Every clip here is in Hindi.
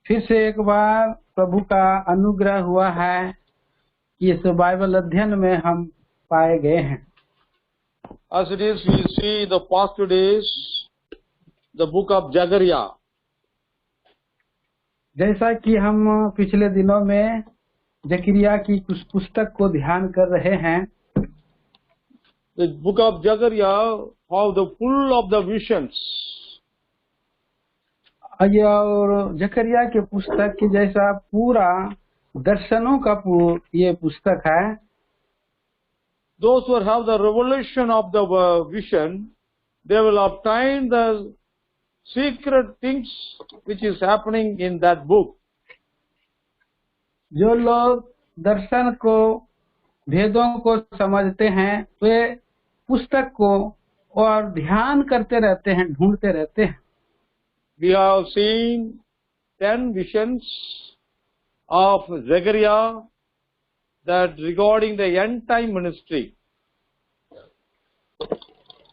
फिर से एक बार प्रभु का अनुग्रह हुआ है कि इस बाइबल अध्ययन में हम पाए गए हैं। As it is, we see the past 2 days, the book of Zechariah. जैसा कि हम पिछले दिनों में जकरिया की कुछ पुस्तक को ध्यान कर रहे हैं। The book of Zechariah, how the full of the visions. और जकरिया के पुस्तक की जैसा पूरा दर्शनों का ये पुस्तक है। Those who have the revelation of the vision, they will obtain the secret things which is happening in that book. जो लोग दर्शन को भेदों को समझते हैं वे पुस्तक को और ध्यान करते रहते हैं, ढूंढते रहते हैं। We have seen 10 visions of Zechariah that regarding the end time ministry.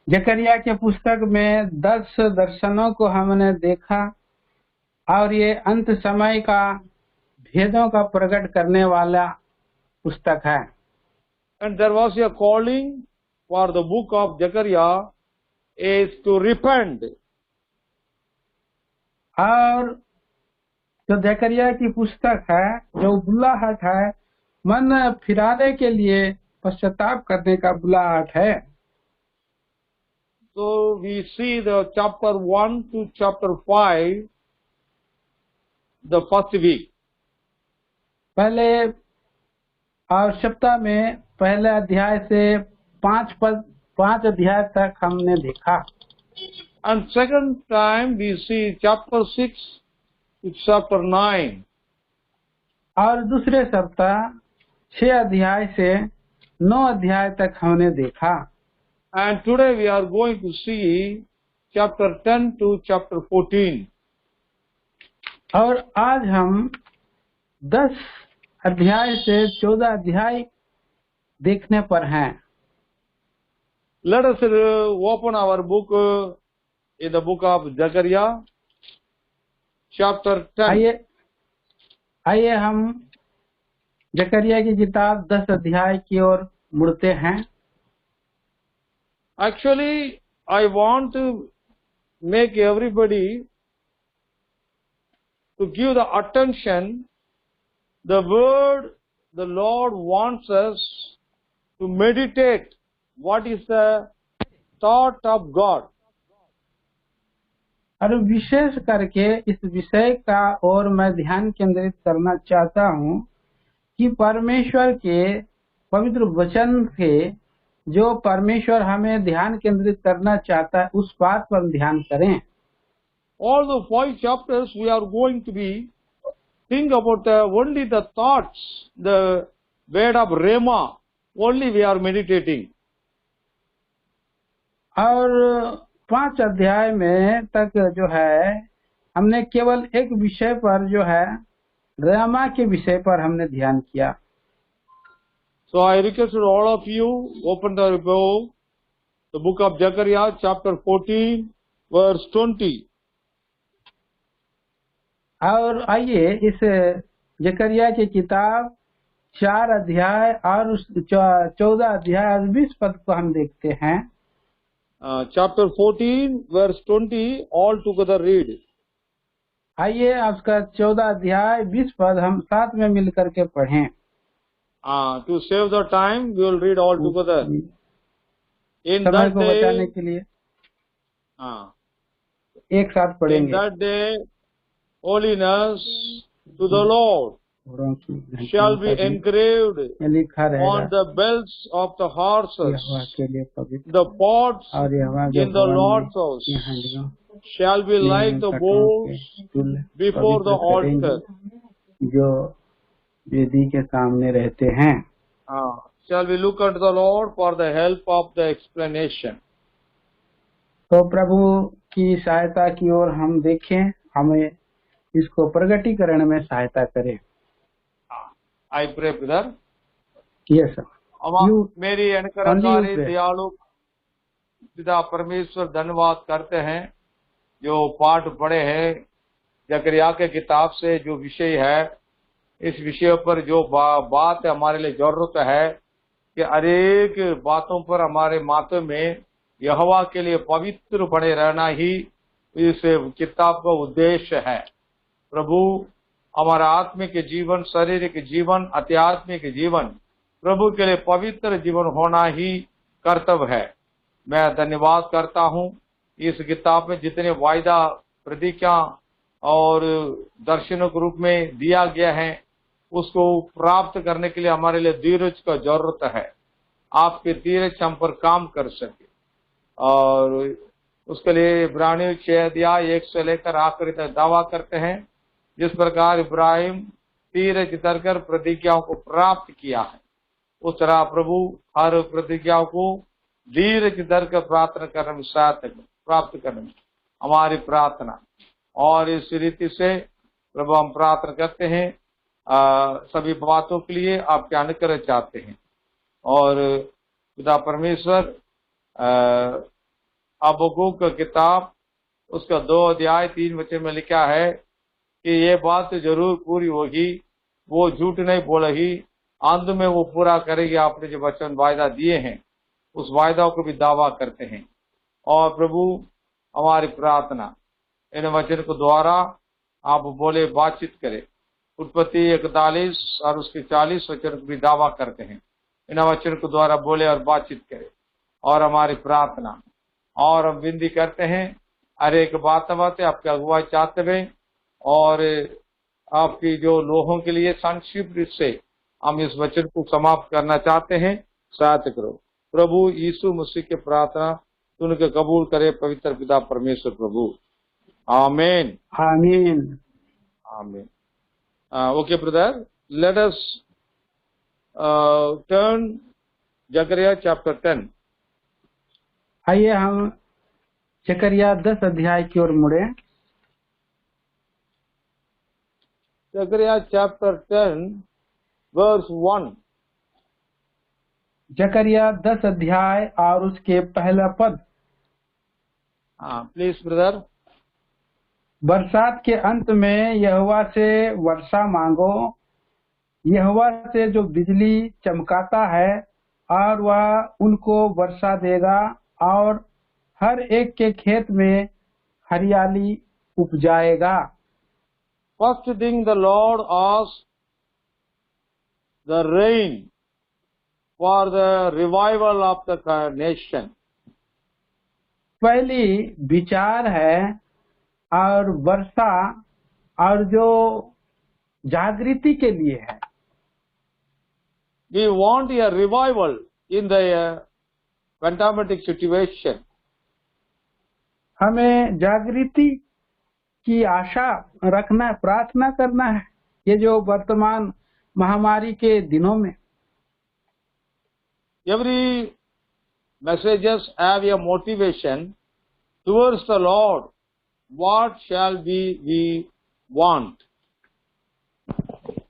जकरिया के पुस्तक में 10 दर्शनों को हमने देखा और ये अंत समय का भेदों का प्रकट करने वाला पुस्तक है। And there was a calling for the book of Zechariah is to repent. और जो जकरिया की पुस्तक है, जो बुलाहट है, मन फिराने के लिए पश्चाताप करने का बुलाहट है। So we see the chapter 1 to chapter 5, the first week. पहले और सप्ताह में पहले अध्याय से 5 अध्याय तक हमने देखा। And second time we see chapter 6 to chapter 9. और दूसरे सप्ताह 6 अध्याय से 9 अध्याय तक हमने देखा। And today we are going to see chapter 10 to chapter 14. और आज हम 10 अध्याय से 14 अध्याय देखने पर हैं। Let us open our book in the book of Zechariah, chapter 10. आइए हम जकरिया की किताब 10 अध्याय की ओर मुड़ते हैं। Actually, I want to make everybody to give the attention, the word the Lord wants us to meditate. What is the thought of God? और विशेष करके इस विषय का और मैं ध्यान केंद्रित करना चाहता हूँ कि परमेश्वर के पवित्र वचन के जो परमेश्वर हमें ध्यान केंद्रित करना चाहता है उस बात पर ध्यान करें। All the 5 chapters we are going to be think about only the thoughts, the word of Rema, only we are meditating. और 5 अध्याय में तक जो है हमने केवल एक विषय पर जो है रेमा के विषय पर हमने ध्यान किया। So I request all of you open the book, the book of Zechariah, chapter 14, verse 20. और आइए इस जकरिया की किताब 4 अध्याय और 14 अध्याय और 20 पद को हम देखते हैं। Chapter 14, verse 20, all together read. आइए उसका 14 अध्याय 20 पद हम साथ में मिलकर के पढ़ें। To save the time, we will read all together. In समय that को बचाने day, के लिए एक साथ in पढ़ेंगे। that day, holiness to the Lord shall be engraved लिखा on रहेगा the belts of the horses. यहोवा के लिए पवित्र The pots और यहोवा के in the भवन Lord's में house यहाँ लियो shall be like the bowls before the altar. जो वेदी के सामने रहते हैं। Shall we look unto the Lord for the help of the explanation? तो प्रभु की सहायता की ओर हम देखें, हमें इसको प्रगटीकरण में सहायता करें। I pray, brother. Yes, sir. मेरी अनुकरणकारी दयालु पिता परमेश्वर धन्यवाद करते हैं जो पाठ पढ़े हैं जकरिया के किताब से जो विषय है, इस विषय पर जो बात हमारे लिए जरूरत है कि अनेक बातों पर हमारे माथे में यहोवा के लिए पवित्र बने रहना ही इस किताब का उद्देश्य है। प्रभु, हमारा आत्मिक जीवन, शारीरिक जीवन, आध्यात्मिक जीवन प्रभु के लिए पवित्र जीवन होना ही कर्तव्य है। मैं धन्यवाद करता हूँ इस किताब में जितने वायदा, प्रतिज्ञा और दर्शनों के रूप में दिया गया है, उसको प्राप्त करने के लिए हमारे लिए धीरज का जरूरत है। आपके धीरज हम पर काम कर सके, और उसके लिए इब्रानियों 6 अध्याय 1 से लेकर आखिरी तक दावा करते हैं, जिस प्रकार इब्राहिम धीरज धरकर प्रतिज्ञाओं को प्राप्त किया है, उस तरह प्रभु हर प्रतिज्ञाओं को धीरज धरकर प्रार्थना करने में प्राप्त करने में हमारी प्रार्थना। और इस रीति से प्रभु हम प्रार्थना करते हैं, सभी बातों के लिए आपके अनुग्रह चाहते हैं। और पिता परमेश्वर, हबक्कूक का किताब उसका 2 अध्याय 3 वचन में लिखा है कि ये बात जरूर पूरी होगी, वो झूठ नहीं बोलेगी, अंत में वो पूरा करेगी। आपने जो वचन वायदा दिए हैं, उस वायदा को भी दावा करते हैं। और प्रभु, हमारी प्रार्थना इन वचन को द्वारा आप बोले, बातचीत करें। उत्पत्ति 41 और उसके 40 वचन को भी दावा करते हैं। इन वचन को द्वारा बोले और बातचीत करें। और हमारी प्रार्थना, और हम विनती करते हैं, हर एक बात आपके अगुवाई चाहते हुए, और आपकी जो लोगों के लिए संक्षिप्त से हम इस वचन को समाप्त करना चाहते हैं, सहायता करो। प्रभु यीशु मसीह की प्रार्थना सुनकर कबूल करे पवित्र पिता परमेश्वर प्रभु। आमीन, आमीन, आमीन। Okay brother, let us turn जकरिया चैप्टर 10। आइए हम जकरिया 10 अध्याय की ओर मुड़े। जकरिया चैप्टर 10 वर्स 1। जकरिया 10 अध्याय और उसके पहला पद। Please brother. बरसात के अंत में यहोवा से वर्षा मांगो, यहोवा से जो बिजली चमकाता है, और वह उनको वर्षा देगा और हर एक के खेत में हरियाली उपजाएगा। First thing, the Lord asked the rain for the revival of the nation. पहली विचार है और वर्षा और जो जागृति के लिए है। We want a revival in the pandemic situation. हमें जागृति की आशा रखना, प्रार्थना करना है, ये जो वर्तमान महामारी के दिनों में। Every messages have a motivation towards the Lord. What shall we want?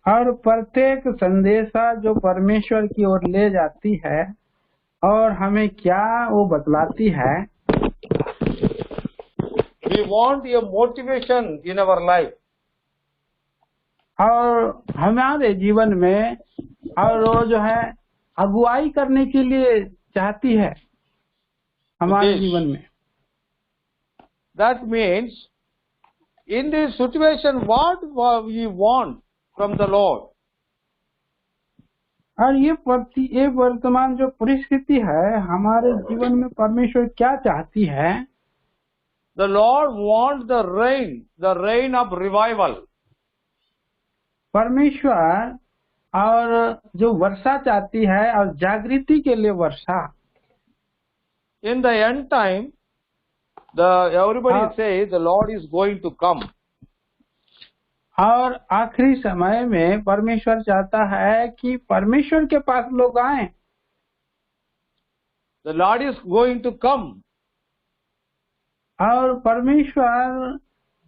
और प्रत्येक संदेशा जो परमेश्वर की ओर ले जाती है और हमें क्या वो बतलाती है। We want a motivation in our life. और हमारे जीवन में और वो जो है अगुवाई करने के लिए चाहती है हमारे जीवन में। That means in this situation what we want from the Lord. और ये वर्तमान जो परिस्थिति है हमारे जीवन में परमेश्वर क्या चाहती है। The Lord wants the rain of revival. परमेश्वर और जो वर्षा चाहती है और जागृति के लिए वर्षा। In the end time, everybody says the Lord is going to come. और आखिरी समय में परमेश्वर चाहता है कि परमेश्वर के पास लोग आए। The Lord is going to come. और परमेश्वर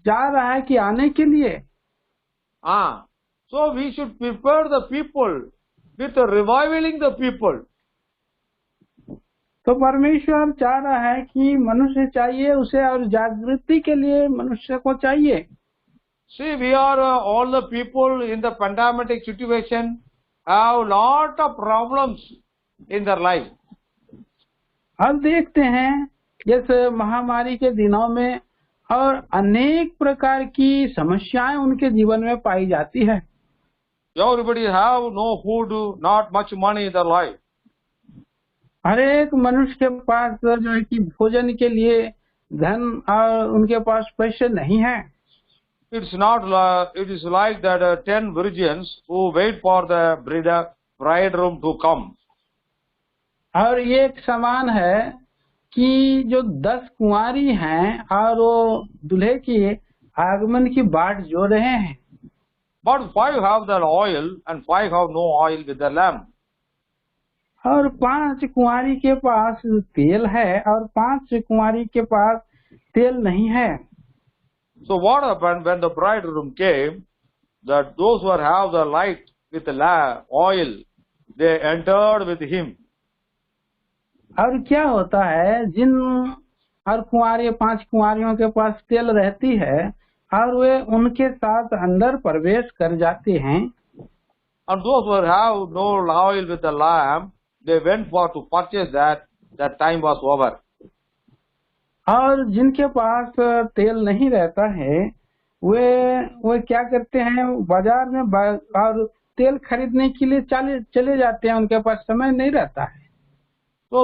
जा रहा है कि आने के लिए। So we should prepare the people with reviving the people. तो परमेश्वर चाह रहा है कि मनुष्य चाहिए उसे और जागृति के लिए मनुष्य को चाहिए। See, we are all the people in the pandemic situation have lot of problems in their life. अब देखते हैं जैसे महामारी के दिनों में और अनेक प्रकार की समस्याएं उनके जीवन में पाई जाती है। Everybody have no food, not much money in their life. हर एक मनुष्य के पास जो है कि भोजन के लिए धन और उनके पास पैसे नहीं है। It's not. It is like that 10 virgins who wait for the bridegroom to come. और ये एक समान है कि जो 10 कुंवारी हैं और वो दूल्हे के आगमन की बाट जो रहे हैं। But 5 have the oil and 5 have no oil with the lamp. और 5 कुंवारी के पास तेल है और 5 कुंवारी के पास तेल नहीं है। So what happened when the bridegroom came? That those who have the light with the oil, they entered with him. और क्या होता है, जिन और कुंवारी 5 कुंवारियों के पास तेल रहती है और वे उनके साथ अंदर प्रवेश कर जाते हैं। And those who have no oil with the lamp, they went for to purchase that. That time was over. और जिनके पास तेल नहीं रहता है वे क्या करते हैं, बाजार में और तेल खरीदने के लिए चले जाते हैं, उनके पास समय नहीं रहता है। So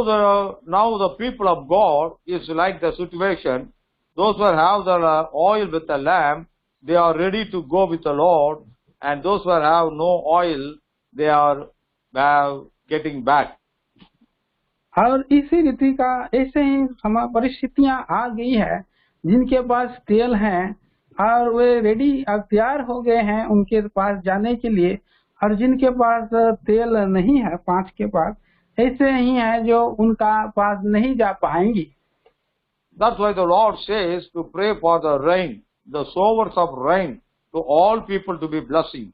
now the people of God is like the situation. Those who have the oil with the lamp, they are ready to go with the Lord, and those who have no oil, they are getting back. और इसी रीति का ऐसे ही परिस्थितियां आ गई है, जिनके पास तेल है और वे रेडी और तैयार हो गए हैं उनके पास जाने के लिए, और जिनके पास तेल नहीं है 5 के पास, ऐसे ही है जो उनका पास नहीं जा पाएंगी। That's why the Lord says to pray for the rain, the showers of rain, to all people to be blessing.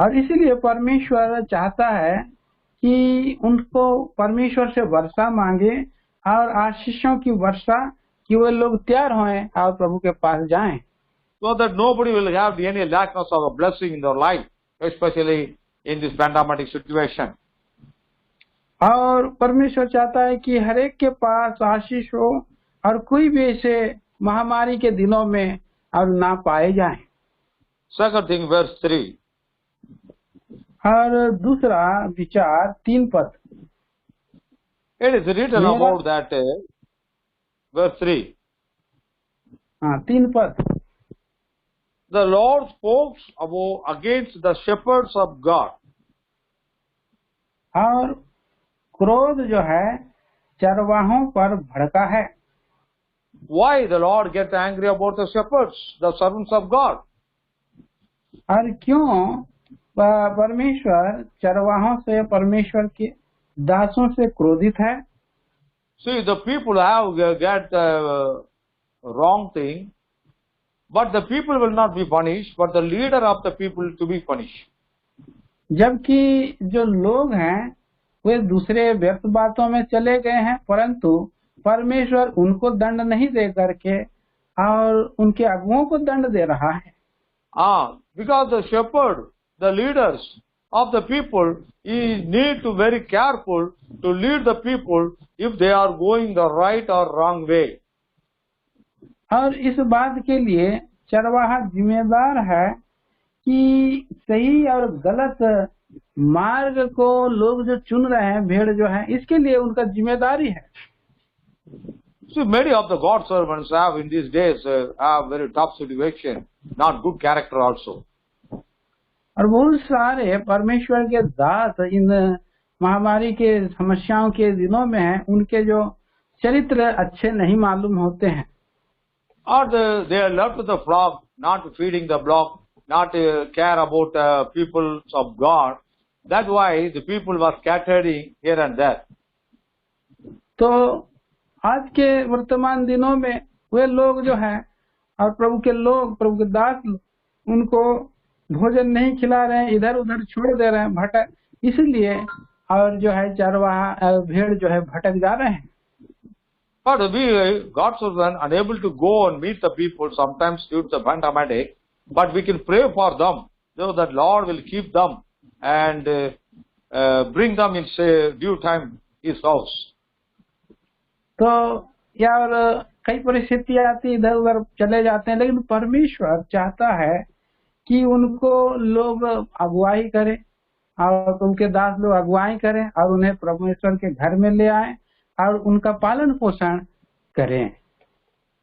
और इसीलिए परमेश्वर चाहता है कि उनको परमेश्वर से वर्षा मांगे और आशीषों की वर्षा, कि वे लोग तैयार हों और प्रभु के पास जाएं। So that nobody will have any lackness of a blessing in their life, especially in this pandemic situation. और परमेश्वर चाहता है कि हर एक के पास आशीष हो और कोई भी ऐसे महामारी के दिनों में और ना पाए जाएं। Second thing, verse 3. और दूसरा विचार 3 पद। It is written about that, verse 3. हाँ, 3 पद। The Lord spoke against the shepherds of God. और क्रोध जो है चरवाहों पर भड़का है। Why the Lord gets angry about the shepherds, the servants of God? और क्यों परमेश्वर चरवाहों से, परमेश्वर के दासों से क्रोधित है? See, the people have get wrong thing, but the people will not be punished, but the leader of the people to be punished. जबकि जो लोग हैं वे दूसरे व्यर्थ बातों में चले गए हैं, परंतु परमेश्वर उनको दंड नहीं दे करके और उनके अगुओं को दंड दे रहा है। Because the shepherd, the leaders of the people, he need to very careful to lead the people if they are going the right or wrong way. और इस बात के लिए चरवाहा जिम्मेदार है कि सही और गलत मार्ग को लोग जो चुन रहे हैं, भेड़ जो है, इसके लिए उनका जिम्मेदारी है। So many of the God servants have in these days have very tough situation, not good character also. और बहुत सारे परमेश्वर के दास इन महामारी के समस्याओं के दिनों में हैं, उनके जो चरित्र अच्छे नहीं मालूम होते हैं। Or they are left to the flock, not feeding the flock, not care about people of God. That's why the people were scattering here and there. तो आज के वर्तमान दिनों में वे लोग जो हैं और प्रभु के लोग, प्रभु के दास, उनको भोजन नहीं खिला रहे हैं, इधर उधर छोड़ दे रहे हैं, भटक, इसलिए और जो है चरवाहा भेड़ जो है भटक जा रहे हैं। But we, God's children, unable to go and meet the people sometimes due to the pandemic, but we can pray for them, so that Lord will keep them and bring them in due time His house. तो यार कई परिस्थितियां आती, इधर उधर चले जाते हैं, लेकिन परमेश्वर चाहता है कि उनको लोग अगुवाई करें और उनके दास लोग अगुवाई करें और उन्हें परमेश्वर के घर में ले आए और उनका पालन पोषण करें।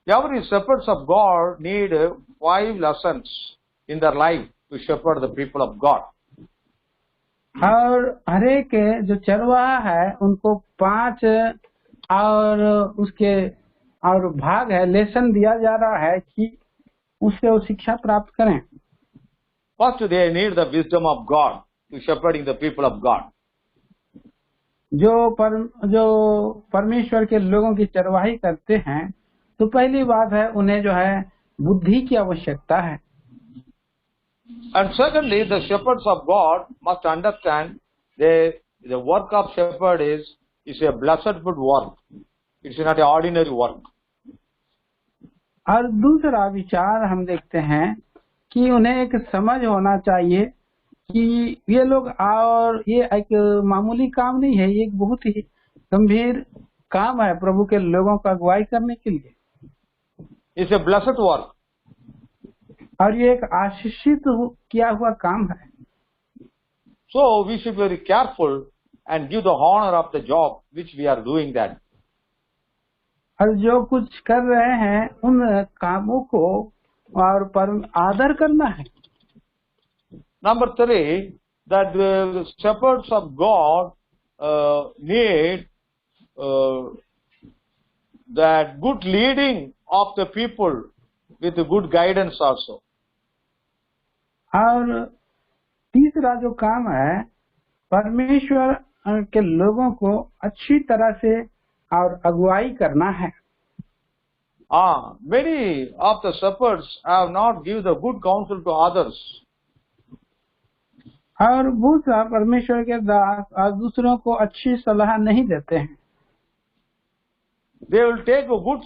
Every shepherds of God need 5 lessons in their life to shepherd the people of God. और हरेक जो चरवाहा है उनको 5 और उसके और भाग है, लेसन दिया जा रहा है कि उससे वो शिक्षा प्राप्त करें। First, they need the wisdom of God to shepherding the people of God. जो परमेश्वर के लोगों की चरवाही करते हैं, तो पहली बात है उन्हें जो है बुद्धि की आवश्यकता है। And secondly, the shepherds of God must understand the work of shepherd is a blessed work. It's not an ordinary work. और दूसरा विचार हम देखते हैं कि उन्हें एक समझ होना चाहिए कि ये लोग और ये एक मामूली काम नहीं है, ये एक बहुत ही गंभीर काम है प्रभु के लोगों का अगुवाई करने के लिए। It's a blessed work. और ये एक आशीषित किया हुआ काम है। So we should be very careful and give the honor of the job which we are doing that. और जो कुछ कर रहे हैं उन कामों को और पर आदर करना है। Number 3, that the shepherds of God need that good leading of the people with good guidance also. और तीसरा जो काम है, परमेश्वर के लोगों को अच्छी तरह से और अगुवाई करना है। Many of the shepherds have not given the good counsel to others. और बहुत सा परमेश्वर के दास और दूसरों को अच्छी सलाह नहीं देते हैं। They will take a good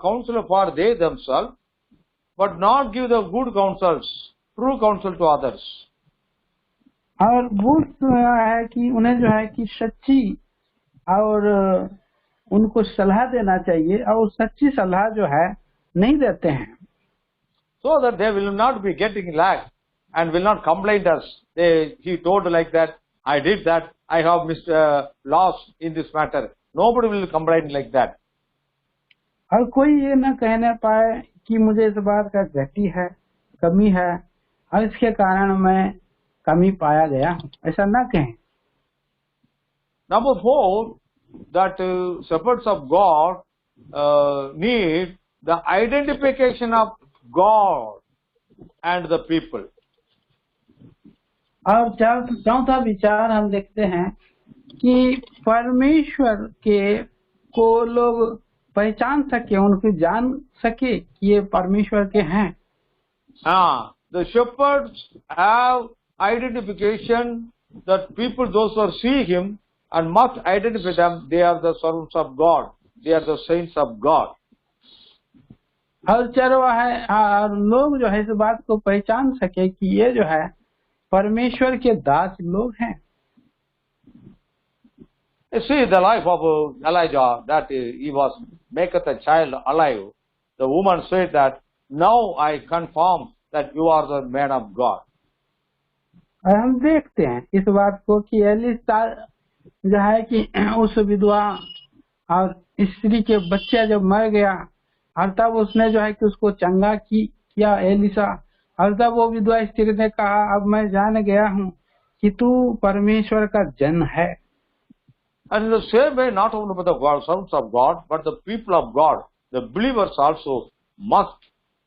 counsel for they themselves, but not give the good counsels, true counsel to others. और बहुत है कि उन्हें जो है कि सच्ची और उनको सलाह देना चाहिए और सच्ची सलाह जो है नहीं देते हैं। So that they will not be getting lagged and will not complain us. He told like that, I did that, I have lost in this matter. Nobody will complain like that. और कोई ये न कहने पाए कि मुझे इस बात का घटी है, कमी है और इसके कारण मैं कमी पाया गया हूँ, ऐसा न कहें। Number 4, that shepherds of God need the identification of God and the people. और चौथा विचार हम देखते हैं कि परमेश्वर के को लोग पहचान सके, उनको जान सके कि ये परमेश्वर के हैं। The shepherds have identification that people, those who see him, and must identify them. They are the servants of God. They are the saints of God. और चरवाहे और लोग जो है इस बात को पहचान सके कि ये जो है परमेश्वर के दास लोग हैं। You see the life of Elijah, that he was maketh a child alive. The woman said that, now I confirm that you are the man of God. और हम देखते हैं इस बात को कि एलिसा जो है कि उस विधवा और स्त्री के बच्चा जब मर गया और तब उसने जो है कि उसको चंगा किया एलिसा, और तब वो विधवा स्त्री ने कहा, अब मैं जान गया हूँ कि तू परमेश्वर का जन है। And in the same way, not only the servants of God, but the people of God, the believers also must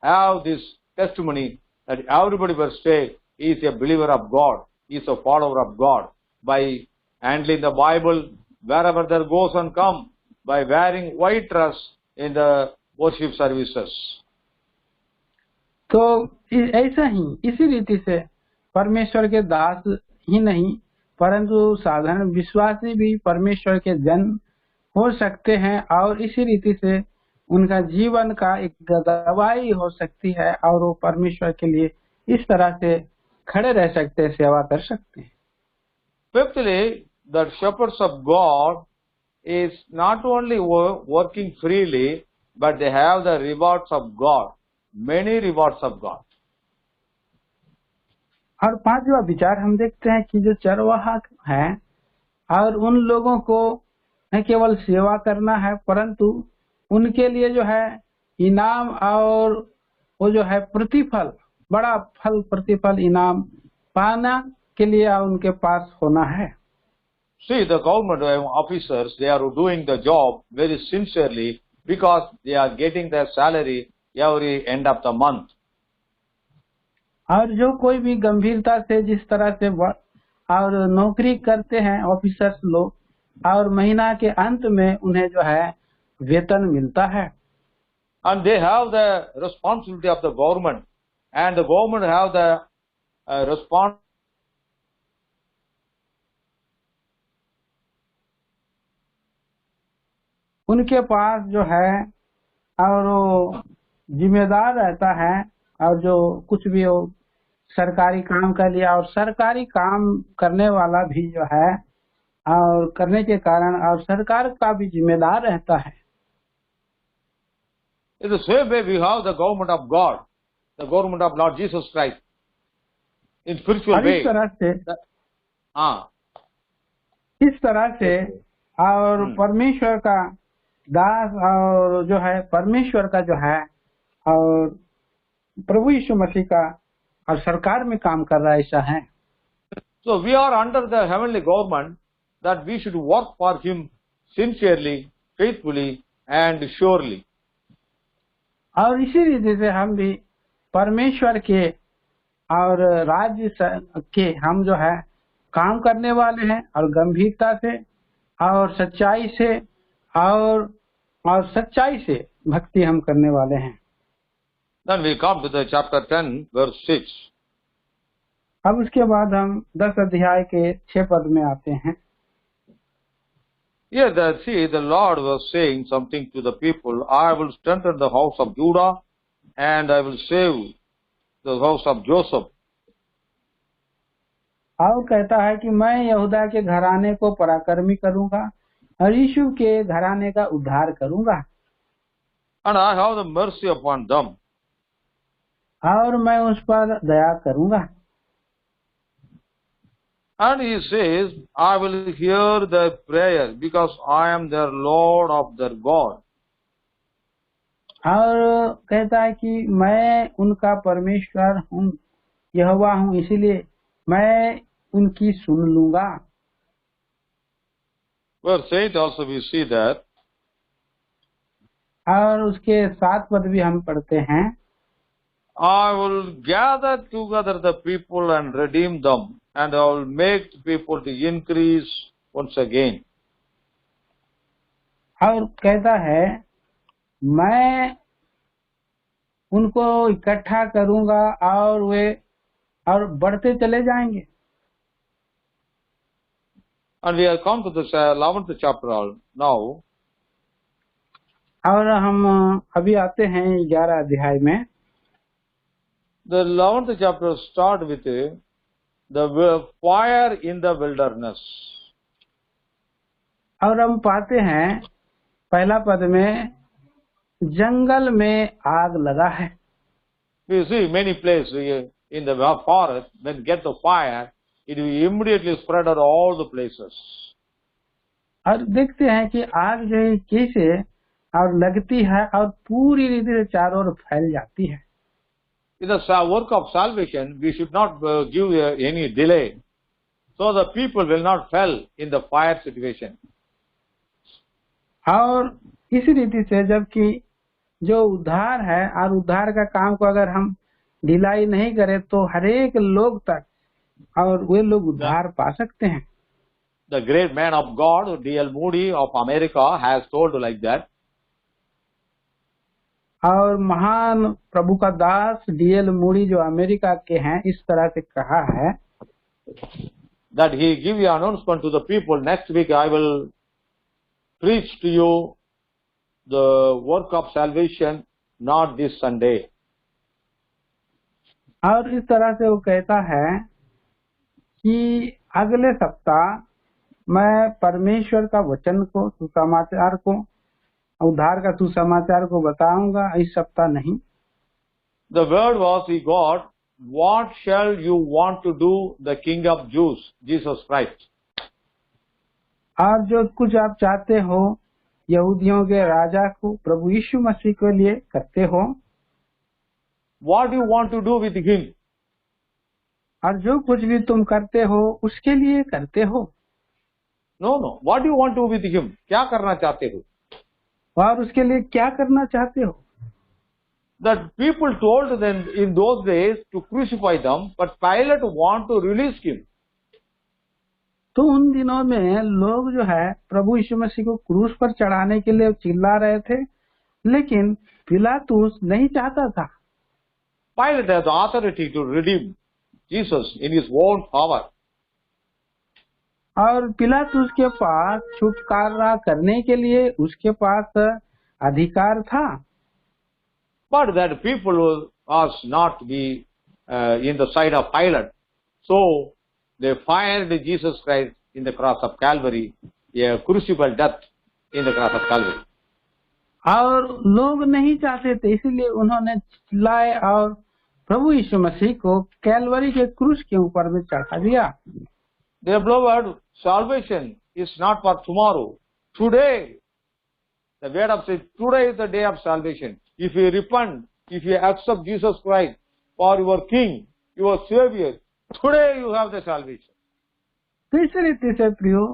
have this testimony that everybody will say he is a believer of God, he is a follower of God, by handling the Bible wherever there goes and come, by wearing white dress in the worship services. तो ऐसा ही इसी रीति से परमेश्वर के दास ही नहीं परंतु साधारण विश्वासी भी परमेश्वर के जन हो सकते हैं और इसी रीति से उनका जीवन का एक गवाही हो सकती है और वो परमेश्वर के लिए इस तरह से खड़े रह सकते हैं, सेवा कर सकते हैं। Fifthly, the shepherds of God is not only working freely, but they have the rewards of God, many rewards of God. और पांचवा विचार हम देखते हैं कि जो चरवाहा है और उन लोगों को न केवल सेवा करना है, परंतु उनके लिए जो है इनाम और वो जो है प्रतिफल, बड़ा फल प्रतिफल इनाम पाना के लिए उनके पास होना है। See, the government officers, they are doing the job very sincerely because they are getting their salary every end of the month. और जो कोई भी गंभीरता से जिस तरह से और नौकरी करते हैं ऑफिसर्स लोग, और महीना के अंत में उन्हें जो है वेतन मिलता है। And they have the responsibility of the government, and the government have the response. उनके पास जो है और वो जिम्मेदार रहता है, और जो कुछ भी हो सरकारी काम कर लिया, और सरकारी काम करने वाला भी जो है और करने के कारण और सरकार का भी जिम्मेदार रहता है। In the same way, we have the government of God, the government of Lord Jesus Christ, in spiritual way. इस तरह से और परमेश्वर का दास और जो है परमेश्वर का जो है और प्रभु यीशु मसीह का और सरकार में काम कर रहा है, ऐसा है। So we are under the heavenly government that we should work for Him sincerely, faithfully, and surely. और इसी रीति से हम भी परमेश्वर के और राज्य के हम जो है काम करने वाले हैं, और गंभीरता से और सच्चाई से और सच्चाई से भक्ति हम करने वाले हैं। Then we come to the chapter 10, verse 6. अब उसके बाद हम 10 अध्याय के 6 पद में आते हैं। Here, the Lord was saying something to the people. I will strengthen the house of Judah, and I will save the house of Joseph. और कहता है कि मैं यहूदा के घराने को पराक्रमी करूंगा और यीशु के घराने का उद्धार करूंगा। And I have the mercy upon them. और मैं उस पर दया करूंगा। And he says, I will hear their prayer because I am their Lord of their God. और कहता है कि मैं उनका परमेश्वर हूँ, यहोवा हूँ, इसीलिए मैं उनकी सुन लूंगा। Verse 8 also we see that. और उसके 7 पद भी हम पढ़ते हैं। I will gather together the people and redeem them, and I will make the people to increase once again. और कहता है मैं उनको इकट्ठा करूंगा और वे और बढ़ते चले जाएंगे। And we have come to the 11th chapter now. और हम अभी आते हैं 11 अध्याय में। The 11th chapter start with the fire in the wilderness. और हम पाते हैं पहला पद में जंगल में आग लगा है। We see many places in the forest, when get the fire, it will immediately spread out all the places. और देखते हैं कि आग जो है कैसे और लगती है और पूरी रीति से चारों ओर फैल जाती है। In the work of salvation, we should not give any delay, so the people will not fall in the fire situation. और इसी रीति से जबकि जो उद्धार है और उद्धार का काम को अगर हम ढिलाई नहीं करें तो हरेक लोग तक और वे लोग उद्धार पा सकते हैं। The great man of God, D.L. Moody of America, has told like that. और महान प्रभु का दास D.L. मूडी जो अमेरिका के हैं, इस तरह से कहा है that he give the announcement to the people, next week I will preach to you the work of salvation, not this Sunday. और इस तरह से वो कहता है कि अगले सप्ताह मैं परमेश्वर का वचन को, सुसमाचार को, उद्धार का सुसमाचार को बताऊंगा, इस सप्ताह नहीं। The word was he got, what shall you want to do the King of Jews, Jesus Christ? और जो कुछ आप चाहते हो यहूदियों के राजा को, प्रभु यीशु मसीह के लिए करते हो। What do you want to do with him? और जो कुछ भी तुम करते हो उसके लिए करते हो। No. What do you want to do with him? क्या करना चाहते हो? और उसके लिए क्या करना चाहते हो? That people told them in those days to crucify them, but Pilate want to release him. तो उन दिनों में लोग जो है प्रभु यीशु मसीह को क्रूस पर चढ़ाने के लिए चिल्ला रहे थे, लेकिन पिलातुस नहीं चाहता था। Pilate has the authority to redeem Jesus in his own power. और पिलातुस के पास छुटकारा करने के लिए उसके पास अधिकार था। But that people was not be in the side of Pilate. So they fired Jesus Christ in the cross of Calvary, a crucible death in the cross of Calvary. और लोग नहीं चाहते थे, इसीलिए उन्होंने चिल्लाए और प्रभु यीशु मसीह को कैलवरी के क्रूस के ऊपर में चढ़ा दिया। Dear beloved, salvation is not for tomorrow. Today, the word of says, today is the day of salvation. If you repent, if you accept Jesus Christ for your King, your Savior, today you have the salvation. तो इस रीति से प्रियो,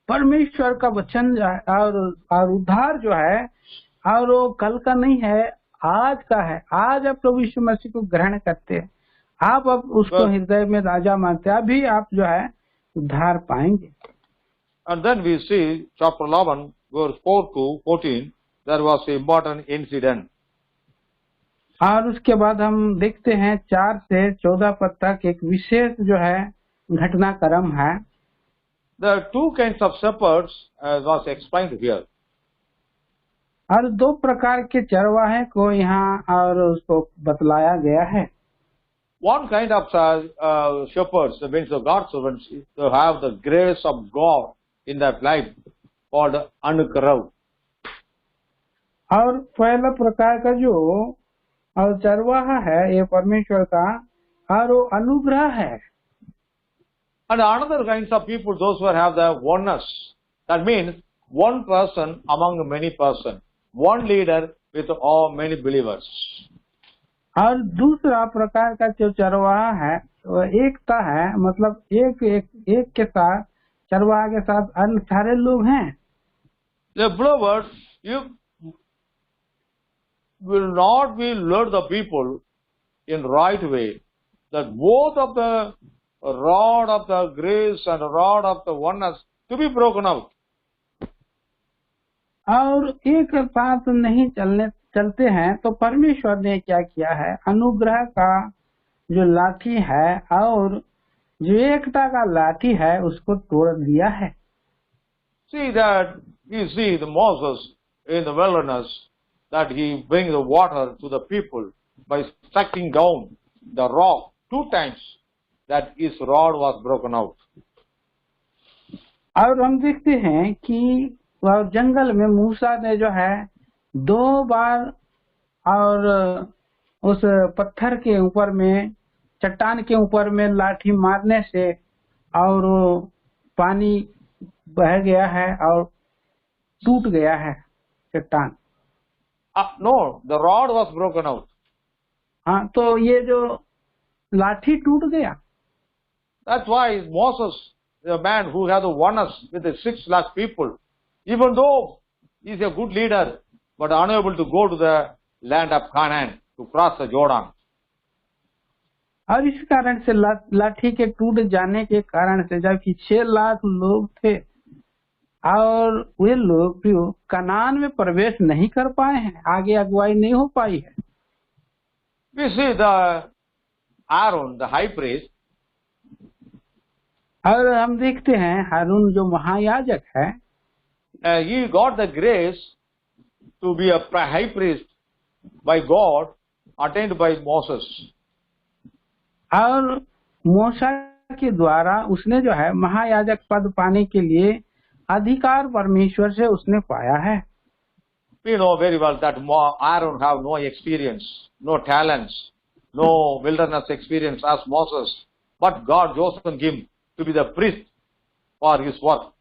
परमेश्वर का वचन और उद्धार जो है और वो कल का नहीं है, आज का है। आज आप प्रभु यीशु मसीह को ग्रहण करते हैं, आप अब उसको हृदय में राजा मानते हैं, अभी आप जो है उद्धार पाएंगे। And then we see chapter 11 verse 4 to 14, there was an important incident. और उसके बाद हम देखते हैं 4 से 14 पद तक एक विशेष जो है घटनाक्रम है। The two kinds of shepherds was explained here. और 2 प्रकार के चरवाहे को यहाँ और उसको बतलाया गया है। One kind of shepherds, means the God's servants, to have the grace of God in their life, called Anugraha. और पहला प्रकार का जो और चरवाहा है ये परमेश्वर का, और वो अनुग्रह है। And another kinds of people, those who have the oneness. That means one person among many persons, one leader with all many believers. और दूसरा प्रकार का जो चरवाहा है वो एकता है, मतलब एक के साथ, चरवाहा के साथ अन्य सारे लोग हैं। The beloved, you will not be led the people in right way. That both of the rod of the grace and rod of the oneness to be broken out. और एक साथ नहीं चलते हैं तो परमेश्वर ने क्या किया है, अनुग्रह का जो लाठी है और जो एकता का लाठी है उसको तोड़ दिया है। See that you see the Moses in the wilderness, that he brings the water to the people by striking down the rock 2 times, that his rod was broken out. और हम देखते हैं कि जंगल में मूसा ने जो है 2 बार और उस पत्थर के ऊपर में, चट्टान के ऊपर में लाठी मारने से और पानी बह गया है और टूट गया है चट्टान। No, the rod was broken out. हाँ, तो ये जो लाठी टूट गया। That's why Moses, the man who had the oneness with the 6 lakh people, even though he is a good leader, but unable to go to the land of Canaan to cross the Jordan. और इस कारण से लाठी के टूट जाने के कारण से, जबकि 6 लाख लोग थे और वे लोग भी कनान में प्रवेश नहीं कर पाए हैं, आगे अगुवाई नहीं हो पाई है। We see the Aaron, the high priest, और हम देखते हैं हारून जो महायाजक है, he got the grace to be a high priest by God, attained by Moses. और मूसा के द्वारा उसने जो है महायाजक पद पाने के लिए अधिकार परमेश्वर से उसने पाया है। We know very well that Aaron have no experience, no talents, no wilderness experience as Moses, but God chosen him to be the priest for his work.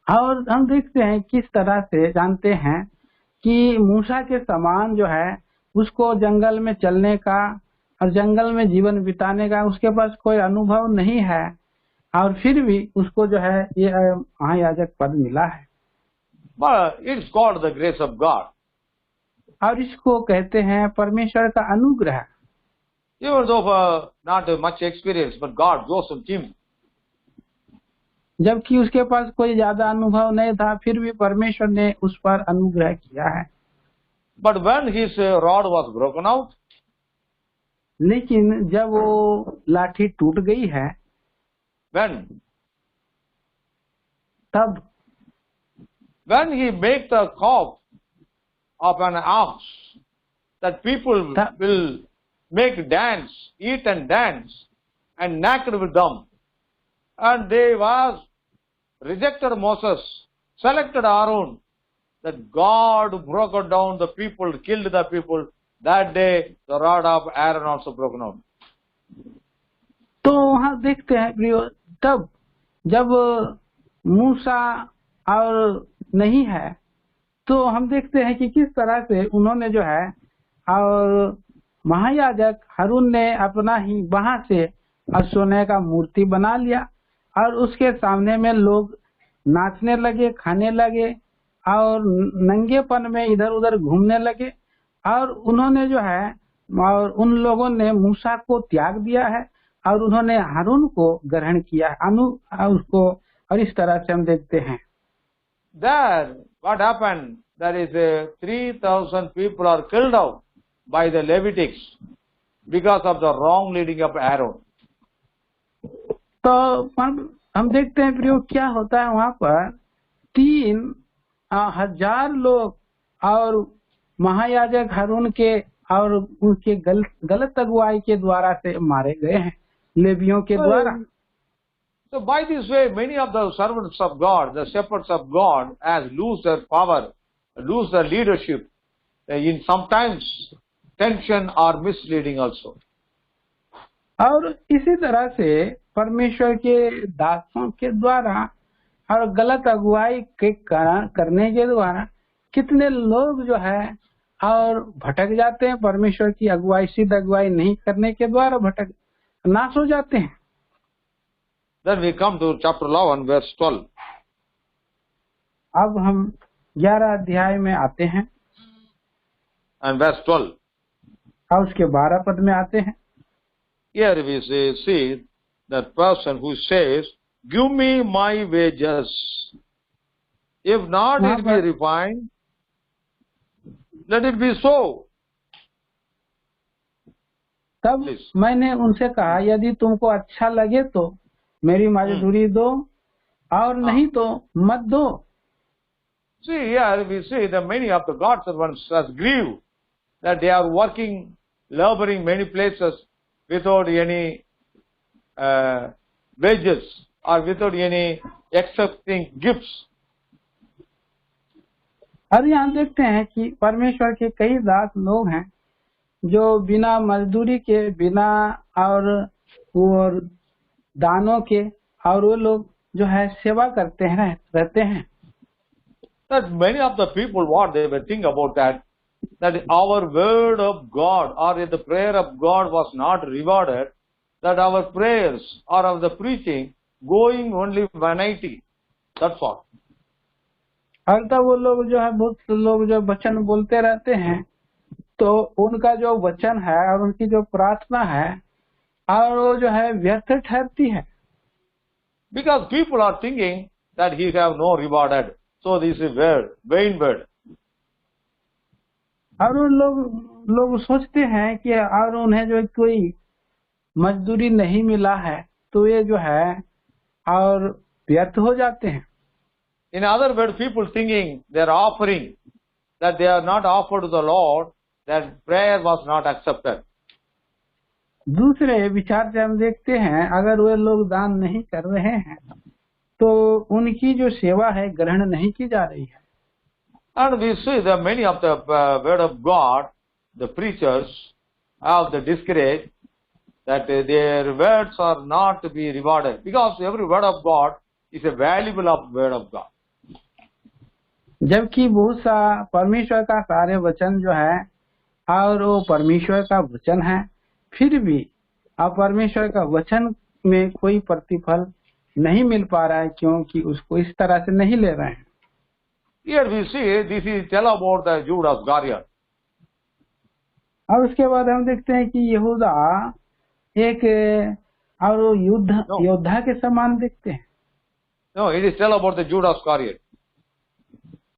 और हम देखते हैं किस तरह से जानते हैं कि मूसा के समान जो है उसको जंगल में चलने का और जंगल में जीवन बिताने का उसके पास कोई अनुभव नहीं है, और फिर भी उसको जो है ये महायाजक पद मिला है। But it's called the grace of God. और इसको कहते हैं परमेश्वर का अनुग्रह। Even though not much experience, but God chosen him. जबकि उसके पास कोई ज्यादा अनुभव नहीं था, फिर भी परमेश्वर ने उस पर अनुग्रह किया है। But when his rod was broken out, लेकिन जब वो लाठी टूट गई है, when तब when he make the calf of an ox, that people will make dance, eat and dance, and naked with them. And they was rejected Moses, selected Aaron, that God broke down the people, killed the people. That day, the rod of Aaron also broken out. तो वहाँ देखते हैं प्रियो, तब जब मूसा और नहीं है तो हम देखते हैं कि किस तरह से उन्होंने जो है और महायाजक हारून ने अपना ही वहां से सोने का मूर्ति बना लिया और उसके सामने में लोग नाचने लगे, खाने लगे और नंगेपन में इधर उधर घूमने लगे। और उन्होंने जो है और उन लोगों ने मूसा को त्याग दिया है और उन्होंने हारून को ग्रहण किया उसको। और इस तरह से हम देखते हैं There, what happened? There is 3,000 people are killed out by the Levitics because of the wrong leading of Aaron. तो हम देखते हैं प्रियो क्या होता है वहाँ पर 3,000 लोग और महायाजक हारून के और उनके गलत अगुवाई के द्वारा से मारे गए हैं, लेवियों के द्वारा। So by this way, many of the servants of God, the shepherds of God, has lose their power, lose their leadership, in sometimes tension or misleading also. और इसी तरह से परमेश्वर के दासों के द्वारा और गलत अगुवाई के करने के द्वारा कितने लोग जो है और भटक जाते हैं, परमेश्वर की अगुवाई सिद्ध अगुवाई नहीं करने के द्वारा भटक नाश हो जाते हैं। Then we come to chapter 11, verse 12. अब हम 11 अध्याय में आते हैं And verse 12. और उसके 12 पद में आते हैं। Here we see that person who says, "Give me my wages. If not it be refined, let it be so." तब Please. मैंने उनसे कहा, यदि तुमको अच्छा लगे तो मेरी मजदूरी दो और नहीं तो मत दो। See, here we see that many of the God servants are grieved that they are working, laboring many places without any wages or without any accepting gifts. और यहाँ देखते हैं कि परमेश्वर के कई दास लोग हैं जो बिना मजदूरी के, बिना और वो दानों के, और वो लोग जो है सेवा करते हैं, रहते हैं। That many of the people, what they were think about that our word of God or if the prayer of God was not rewarded, that our prayers or of the preaching going only vanity. That's all. और तब वो लोग जो है, बहुत लोग जो वचन बोलते रहते हैं, तो उनका जो वचन है और उनकी जो प्रार्थना है और वो जो है व्यर्थ ठहरती है। Because people are thinking that he have no rewarded, so this is vain word. और उन लोग सोचते हैं कि और उन्हें जो कोई मजदूरी नहीं मिला है तो ये जो है और व्यर्थ हो जाते हैं। In other words, people thinking they are offering, that they are not offered to the Lord, that prayer was not accepted. दूसरे विचार से हम देखते हैं, अगर वे लोग दान नहीं कर रहे हैं तो उनकी जो सेवा है ग्रहण नहीं की जा रही है। And we see that many of the word of God, the preachers have the discouraged that their words are not to be rewarded, because every word of God is a valuable of word of God. जबकि बहुत सा परमेश्वर का सारे वचन जो है और वो परमेश्वर का वचन है, फिर भी अब परमेश्वर का वचन में कोई प्रतिफल नहीं मिल पा रहा है, क्योंकि उसको इस तरह से नहीं ले रहे हैं। Here we see this is tell about the Judas Iscariot. और उसके बाद हम देखते हैं कि यहूदा एक और योद्धा के समान दिखते हैं। No, it is tell about the Judas Iscariot.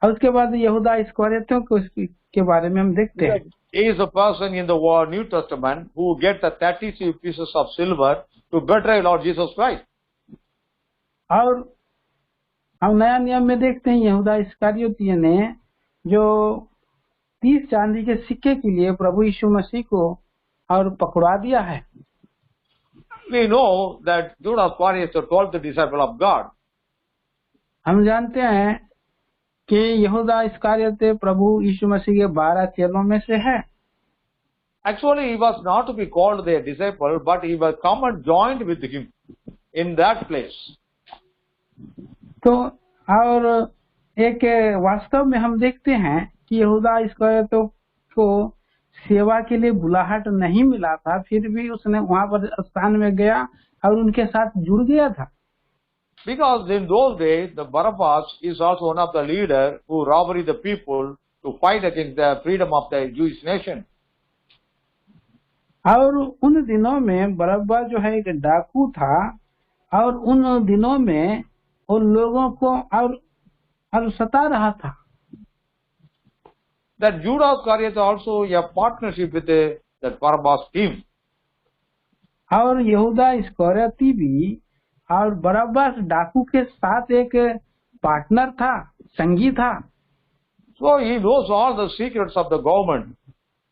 और उसके बाद यहूदा इस्करियोती के बारे में हम देखते हैं। He is a person in the New Testament who get the 32 pieces of silver to betray Lord Jesus Christ. और हम नया नियम में देखते हैं यहूदा इस्करियोती ने जो 30 चांदी के सिक्के के लिए प्रभु यीशु मसीह को और पकड़ा दिया है। We know that Judas Iscariot is the 12th disciple of God. हम जानते हैं कि यहूदा इस्करियोती प्रभु यीशु मसीह के 12 चेलों में से है। Actually, he was not to be called their disciple, but he was come and joined with him in that place. तो और एक वास्तव में हम देखते हैं कि यहूदा इस्करियोती को सेवा के लिए बुलाहट नहीं मिला था, फिर भी उसने वहां पर स्थान में गया और उनके साथ जुड़ गया था। Because in those days, the Barabbas is also one of the leaders who robbed the people to fight against the freedom of the Jewish nation. और उन दिनों में बरब्बा जो है एक डाकू था, और उन दिनों में उन लोगों को और सता रहा था। That Judas Iscariot also a partnership with that Barabbas team. और यहूदा इस्करियोती भी और बरब्बास डाकू के साथ एक पार्टनर था, संगी था। So he knows all the secrets of the government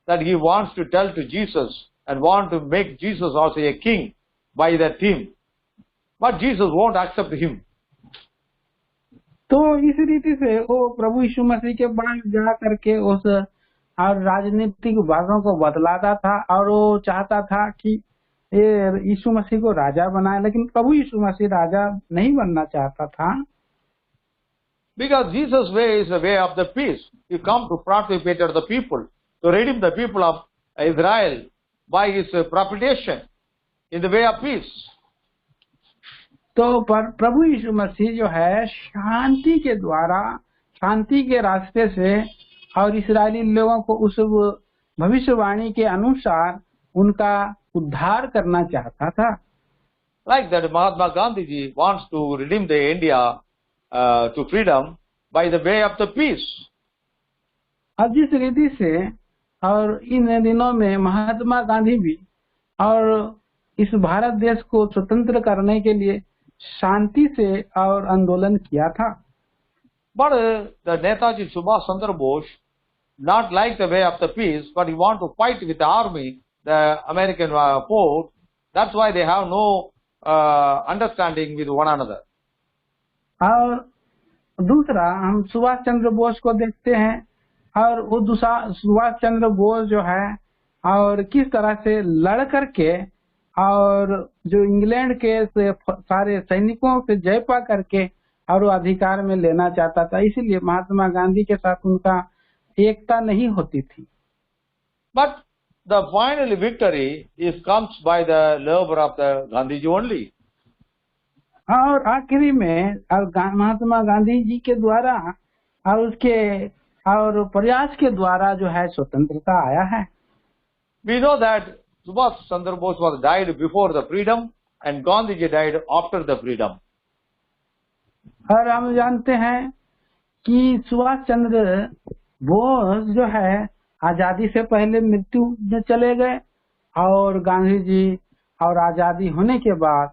that he wants to tell to Jesus and want to make Jesus also a king by that team. But Jesus won't accept him. तो इस रीति से वो प्रभु यीशु मसीह के पास जा करके उस और राजनीतिक बातों को बतलाता था, और वो चाहता था कि ये यीशु मसीह को राजा बनाए, लेकिन प्रभु यीशु मसीह राजा नहीं बनना चाहता था। Because Jesus' way is the way of the peace. He come to participate the people, to redeem the people of Israel by his propitiation in the way of peace. तो प्रभु यीशु मसीह जो है शांति के द्वारा, शांति के रास्ते से और इस्राएली लोगों को उस भविष्यवाणी के अनुसार उनका उद्धार करना चाहता था। Like that, Mahatma Gandhi ji wants to redeem the India to freedom by the way of the peace. अब जिस रीति से और इन दिनों में महात्मा गांधी भी और इस भारत देश को स्वतंत्र करने के लिए शांति से और आंदोलन किया था। But the Netaji Subhash Chandra Bose not like the way of the peace, but he want to fight with the army, the American force. That's why they have no understanding with one another. और दूसरा हम सुभाष चंद्र बोस को देखते हैं, और वो दूसरा सुभाष चंद्र बोस जो है और किस तरह से लड़ करके और जो इंग्लैंड के सारे सैनिकों से जय पा करके और वो अधिकार में लेना चाहता था, इसलिए महात्मा गांधी के साथ उनका एकता नहीं होती थी। But the final victory is comes by the labor of the Gandhiji only. और आखिरी में और महात्मा गांधी जी के द्वारा और उसके और प्रयास के द्वारा जो है स्वतंत्रता आया है। We know that Subhash Chandra Bose was died before the freedom and Gandhiji died after the freedom. और हम जानते हैं कि सुभाष चंद्र बोस जो है आजादी से पहले मृत्यु में चले गए, और गांधी जी और आजादी होने के बाद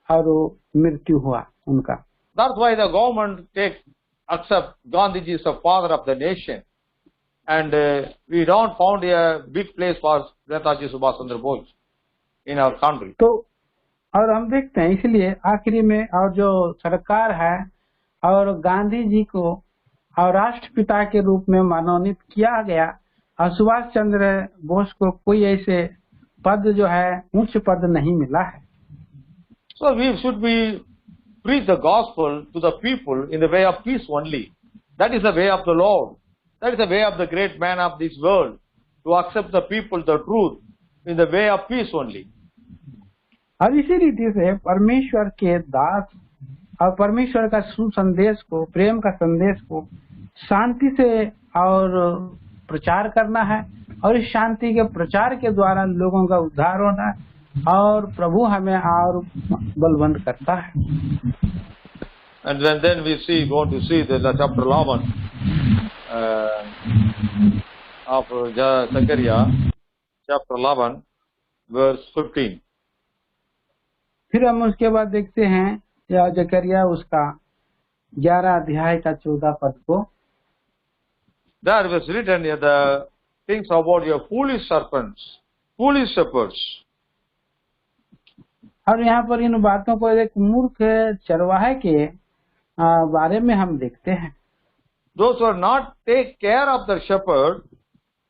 और मृत्यु हुआ उनका। That's why the government takes accept Gandhiji as the father of the nation. And we don't found a big place for Netaji Subhash Chandra Bose in our country. तो और हम देखते हैं, इसलिए आखिरी में और जो सरकार है और गांधी जी को और राष्ट्रपिता के रूप में मनोनीत किया गया, और सुभाष चंद्र बोस को कोई ऐसे पद जो है उच्च पद नहीं मिला है। So we should be preach the gospel to the people in the way of peace only. That is the way of the Lord. That is the way of the great man of this world, to accept the people the truth in the way of peace only. और इसी रीति से परमेश्वर के दास और परमेश्वर का सुसंदेश को, प्रेम का संदेश को शांति से और प्रचार करना है, और इस शांति के प्रचार के द्वारा लोगों का उद्धार होना है, और प्रभु हमें और बलवंत करता है। And then we see, go to see the chapter 11 of Zechariah, chapter 11, verse 15. फिर हम उसके बाद देखते हैं या जकरिया उसका 11 अध्याय का 14 पद को। There was written here the things about your foolish serpents, foolish shepherds. और यहाँ पर इन बातों को एक मूर्ख चरवाहे के बारे में हम देखते हैं। Those who are not take care of the shepherd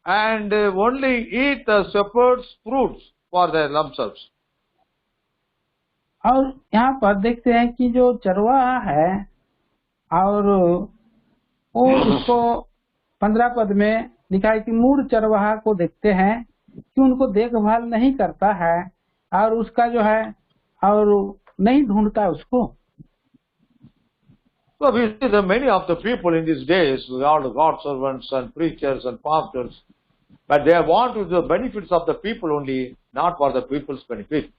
and only eat the shepherd's fruits for their themselves. और यहाँ पर देखते हैं कि जो चरवाहा है और वो उसको 15 पद में लिखा है कि मूढ़ चरवाहा को देखते हैं कि उनको देखभाल नहीं करता है और उसका जो है और नहीं ढूंढता उसको। So we see that many of the people in these days, all the God servants and preachers and pastors, but they want to do the benefits of the people only, not for the people's benefit.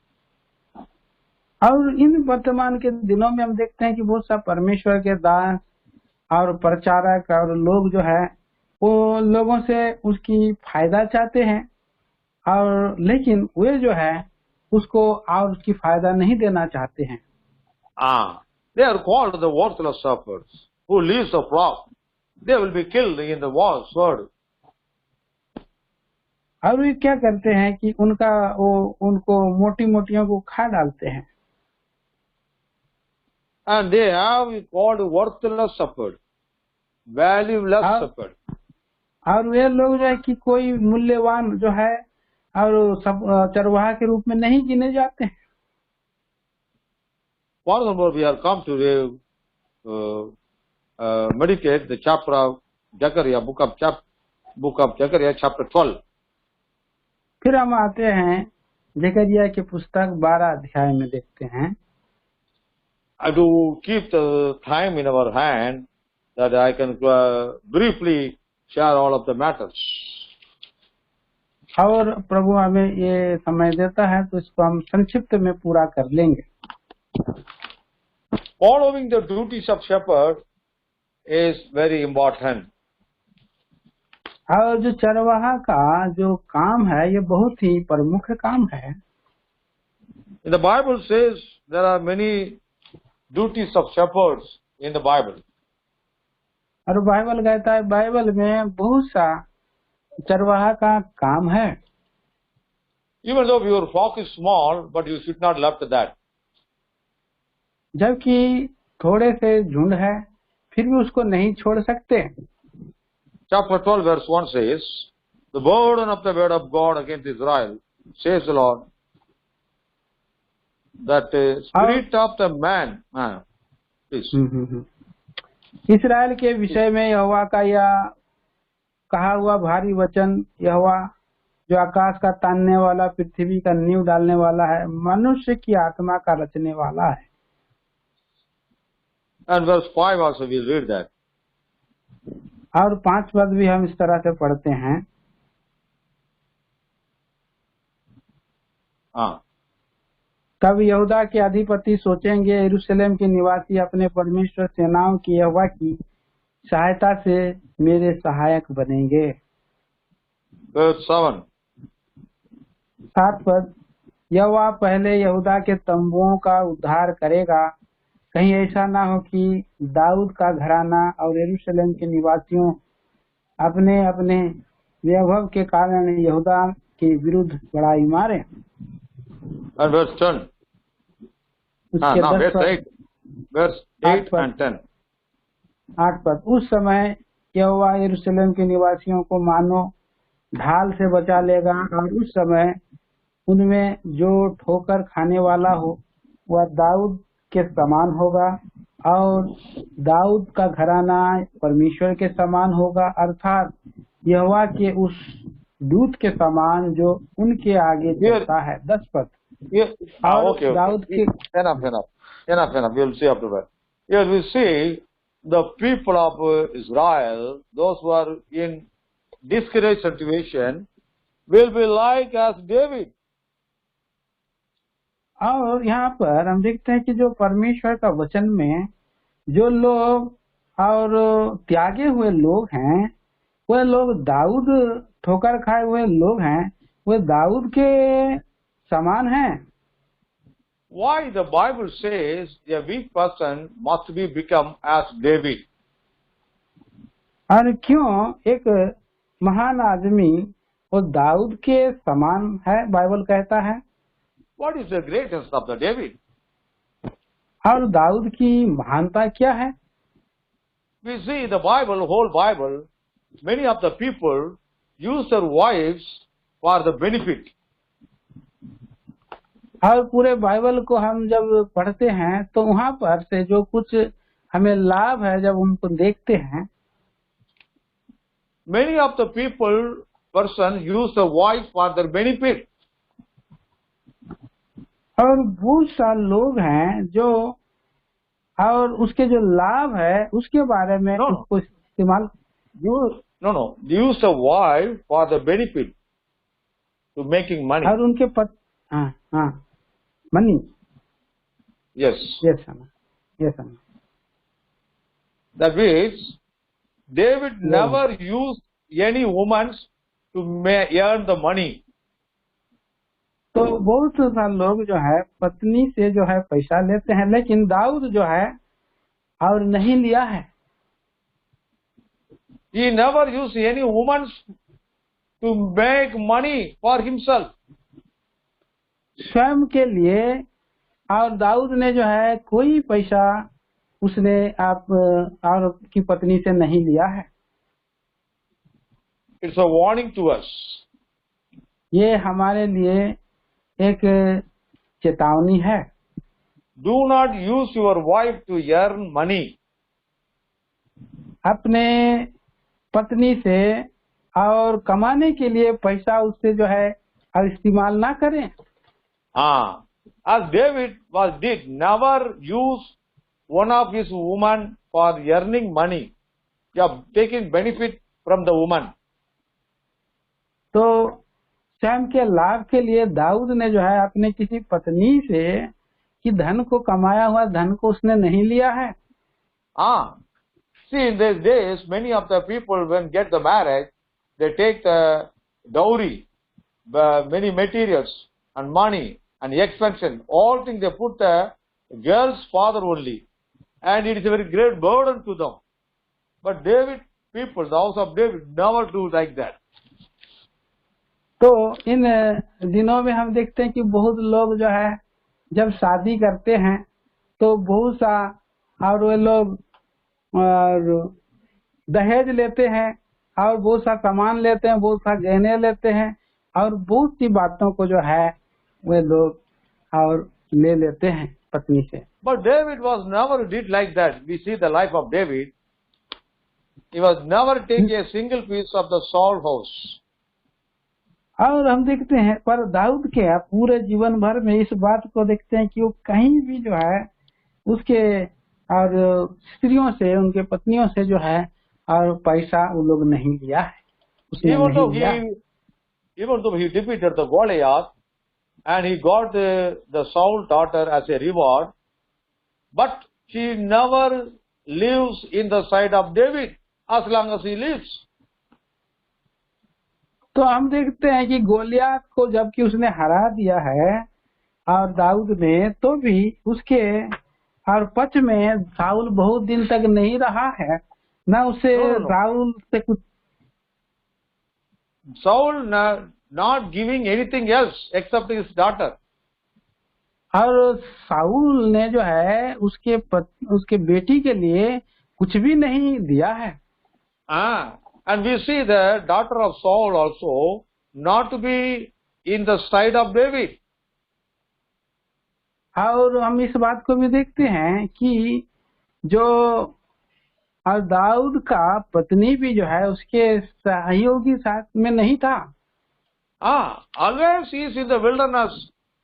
और इन वर्तमान के दिनों में हम देखते हैं कि बहुत सा परमेश्वर के दास और प्रचारक और लोग जो है वो लोगों से उसकी फायदा चाहते हैं, और लेकिन वे जो है उसको और उसकी फायदा नहीं देना चाहते हैं। They are called the worthless shepherds who leave the flock. They will be killed in the sword. और वे क्या करते हैं कि उनको मोटी मोटियों को खा डालते हैं। And they have called worthless shepherd, valueless shepherd. और वे लोग जो है कि कोई मूल्यवान जो है और चरवाहा के रूप में नहीं गिने जाते हैं। Furthermore, we are come to meditate the chapter of Zechariah, book of Zechariah, chapter 12. फिर हम आते हैं जकरिया की पुस्तक 12 अध्याय में देखते हैं। To keep the time in our hand, that I can briefly share all of the matters. और प्रभु हमें ये समय देता है तो इसको हम संक्षिप्त में पूरा कर लेंगे। Following the duties of shepherd is very important. और जो चरवाहा का जो काम है ये बहुत ही प्रमुख काम है। The Bible says there are many duties of shepherds in the Bible. और बाइबल कहता है, बाइबल में बहुत सा चरवाहा का काम है। Even though your flock is small, but you should not left that. जबकि थोड़े से झुंड है फिर भी उसको नहीं छोड़ सकते। Chapter 12 verse 1 says, the burden of the word of God against Israel, says the Lord, that spirit of the man, please. Israel के विषय में यहोवा का यह कहा हुआ भारी वचन, यहोवा जो आकाश का तानने वाला, पृथ्वी का नींव डालने वाला है, मनुष्य की आत्मा का रचने वाला है। And verse 5 also we read that. और 5 पद भी हम इस तरह से पढ़ते हैं। तब यहूदा के अधिपति सोचेंगे, यरूशलेम के निवासी अपने परमेश्वर सेनाओं की यहोवा की सहायता से मेरे सहायक बनेंगे। Verse 7. 7 पद, यहोवा पहले यहूदा के तंबुओं का उद्धार करेगा, कहीं ऐसा ना हो कि दाऊद का घराना और यरूशलेम के निवासियों अपने अपने वैभव के कारण यहूदा के विरुद्ध लड़ाई मारे। And verse 10. उसके Now 10 verse पद 8. Verse 8 and 10. 8 पद, उस समय यहोवा यरूशलेम के निवासियों को मानो ढाल से बचा लेगा, और उस समय उनमें जो ठोकर खाने वाला हो वह दाऊद के समान होगा, और दाऊद का घराना परमेश्वर के समान होगा, अर्थात यहोवा के उस दूत के समान जो उनके आगे चलता है। 10 पद। और Okay. दाऊद के Enough. We'll see after that. Here we see the people of Israel, those who are in discouraged situation, will be like as David. और यहाँ पर हम देखते हैं कि जो परमेश्वर का वचन में जो लोग और त्यागे हुए लोग हैं, वे लोग दाऊद ठोकर खाए हुए लोग हैं, वे दाऊद के समान हैं। Why the Bible says a weak person must be become as David? और क्यों एक महान आदमी वो दाऊद के समान है, बाइबल कहता है। What is the greatness of the David? और दाऊद की महानता क्या है? We see the Bible, whole Bible, many of the people use their wives for the benefit. और पूरे बाइबल को हम जब पढ़ते हैं तो वहाँ पर से जो कुछ हमें लाभ है जब उनको देखते हैं, Many of the person use the wife for their benefit. और बहुत सारे लोग हैं जो और उसके जो लाभ है उसके बारे में उसको इस्तेमाल use the wife for the benefit to making money. और उनके money. Yes. That means David never used any woman to earn the money. तो बहुत सारे लोग जो है पत्नी से जो है पैसा लेते हैं, लेकिन दाऊद जो है और नहीं लिया है। He never used any woman to make money for himself. स्वयं के लिए और दाऊद ने जो है कोई पैसा उसने आप और की पत्नी से नहीं लिया है। It's a warning to us. ये हमारे लिए एक चेतावनी है। Do not use your wife to earn money. अपने पत्नी से और कमाने के लिए पैसा उससे जो है और इस्तेमाल ना करें। As David did never use one of his women for earning money, taking benefit from the woman. तो स्वयं के लाभ के लिए दाऊद ने जो है अपने किसी पत्नी से कि धन को कमाया हुआ धन को उसने नहीं लिया है। See, in these days, many of the people when get the marriage, they take the dowry, many materials and money and expension, all things they put the girl's father only, and it is a very great burden to them. But David, people, the house of David, never do like that. तो इन दिनों में हम देखते हैं कि बहुत लोग जो है जब शादी करते हैं तो बहुत सा और वे लोग दहेज लेते हैं और बहुत सा सामान लेते हैं, बहुत सा गहने लेते हैं और बहुत सी बातों को जो है वे लोग और ले लेते हैं पत्नी से। But David was never did like that. We see the life of David. He was never take a single piece of the Saul house. और हम देखते हैं पर दाऊद के पूरे जीवन भर में इस बात को देखते हैं कि वो कहीं भी जो है उसके और स्त्रियों से उनके पत्नियों से जो है और पैसा वो लोग नहीं लिया है। Even though he defeated the Goliath and he got the Saul daughter as a reward, but she never lives in the side of David as long as he lives. तो हम देखते हैं कि गोलियत को जबकि उसने हरा दिया है और दाऊद ने, तो भी उसके और पच में साउल बहुत दिन तक नहीं रहा है, न उसे No. साउल से कुछ Saul not giving anything else except his daughter. और साउल ने जो है उसके बेटी के लिए कुछ भी नहीं दिया है। And we see the daughter of Saul also not to be in the side of David. और हम इस बात को भी देखते हैं कि जो और दाऊद का पत्नी भी जो है उसके सहयोगी साथ में नहीं था। Always he is in the wilderness,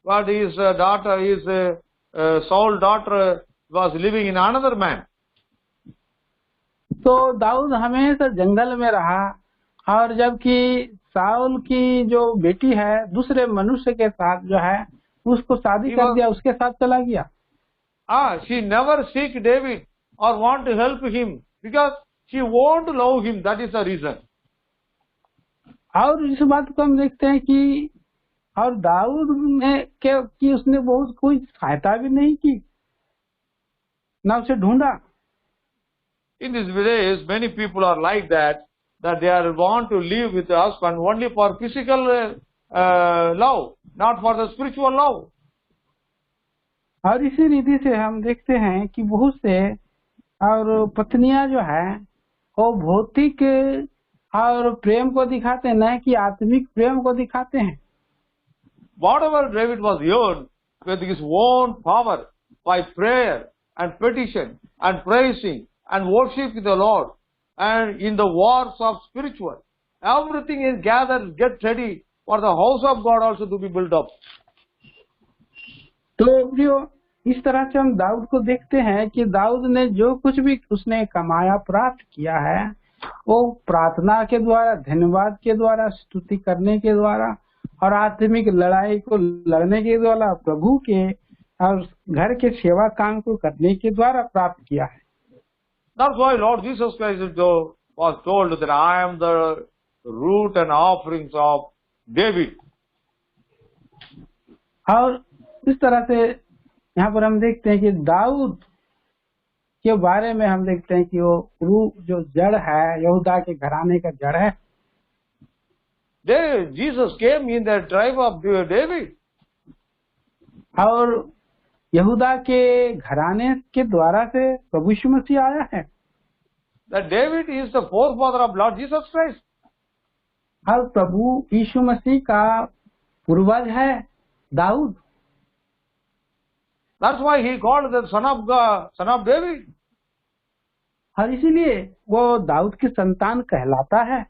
but his daughter, Saul's daughter was living in another man. तो दाऊद हमेशा जंगल में रहा, और जबकि साउल की जो बेटी है दूसरे मनुष्य के साथ जो है उसको शादी कर दिया, उसके साथ चला गया। She never seek David or want to help him because she won't love him. That is the reason. और इस बात को हम देखते हैं कि और दाऊद ने कि उसने बहुत कोई सहायता भी नहीं की, ना उसे ढूंढा। In this village, many people are like that they are want to live with the husband only for physical love, not for the spiritual love. और इसी रीति से हम देखते हैं कि बहुत से और पत्नियां जो है वो भौतिक और प्रेम को दिखाते हैं, न कि आत्मिक प्रेम को दिखाते हैं। Whatever David was earned with his own power by prayer and petition and praising and worshiping the Lord and in the wars of spiritual, everything is gathered, get ready for the house of God also to be built up. तो प्रियो, इस तरह से हम दाऊद को देखते हैं कि दाऊद ने जो कुछ भी उसने कमाया प्राप्त किया है वो प्रार्थना के द्वारा, धन्यवाद के द्वारा, स्तुति करने के द्वारा और आत्मिक लड़ाई को लड़ने के द्वारा, प्रभु के और घर के सेवा काम को करने के द्वारा प्राप्त किया है। That's why Lord Jesus Christ was told that I am the root and offerings of David. और इस तरह से यहाँ पर हम देखते हैं कि दाऊद के बारे में हम देखते हैं कि वो रूह जो जड़ है, यहूदा के घराने का जड़ है। Jesus came in the tribe of David. और यहूदा के घराने के द्वारा से प्रभु यीशु मसीह आया है। That David is the forefather of Lord Jesus Christ. और प्रभु यीशु मसीह का पूर्वज है Dawood. That's why he called the son of God, son of David. और इसीलिए वो दाऊद की संतान कहलाता है।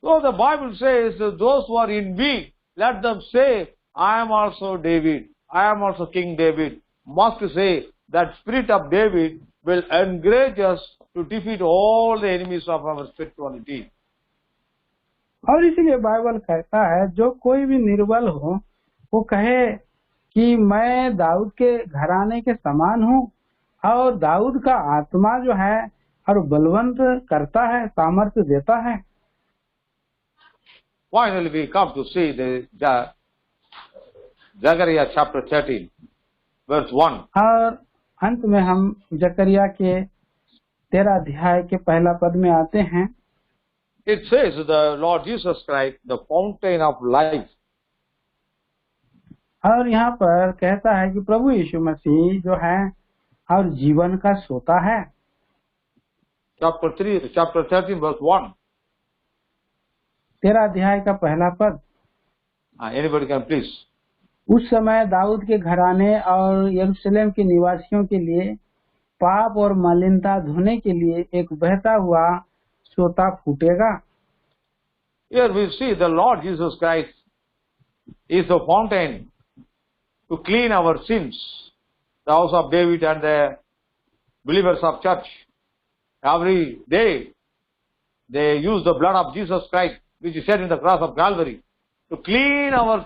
So the Bible says, those who are in me, let them say, I am also David. I am also King David. Must say that spirit of David will encourage us to defeat all the enemies of our spirituality. और इसीलिए बाइबल कहता है जो कोई भी निर्बल हो वो कहे कि मैं दाऊद के घराने के समान हूँ, और दाऊद का आत्मा जो है और बलवंत करता है, सामर्थ्य देता है। Finally, we come to see the Zechariah chapter 13, verse 1. और अंत में हम जकरिया के 13 अध्याय के पहला पद में आते हैं। It says the Lord Jesus Christ, the fountain of life. और यहाँ पर कहता है कि प्रभु यीशु मसीह जो है और जीवन का सोता है। Chapter 13, verse 1. 13 अध्याय का पहला पद। Anybody can please. उस समय दाऊद के घराने और यरूशलेम के निवासियों के लिए पाप और मलिनता धोने के लिए एक बहता हुआ सोता फूटेगा। Here we see the Lord Jesus Christ is the fountain to clean our sins. The house of David and the believers of church, every day they use the blood of Jesus Christ, which is shed in the cross of Calvary, to clean our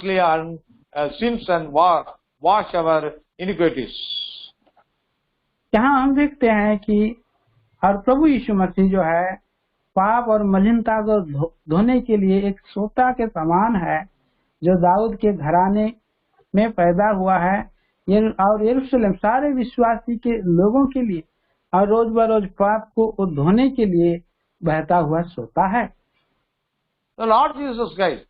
sins and wash our iniquities. यहाँ हम देखते हैं कि और प्रभु यीशु मसीह जो है पाप और मलिनता को धोने के लिए एक सोता के समान है, जो दाऊद के घराने में पैदा हुआ है, और यरूशलेम सारे विश्वासी के लोगों के लिए और रोज बरोज पाप को धोने के लिए बहता हुआ सोता है। The Lord Jesus Christ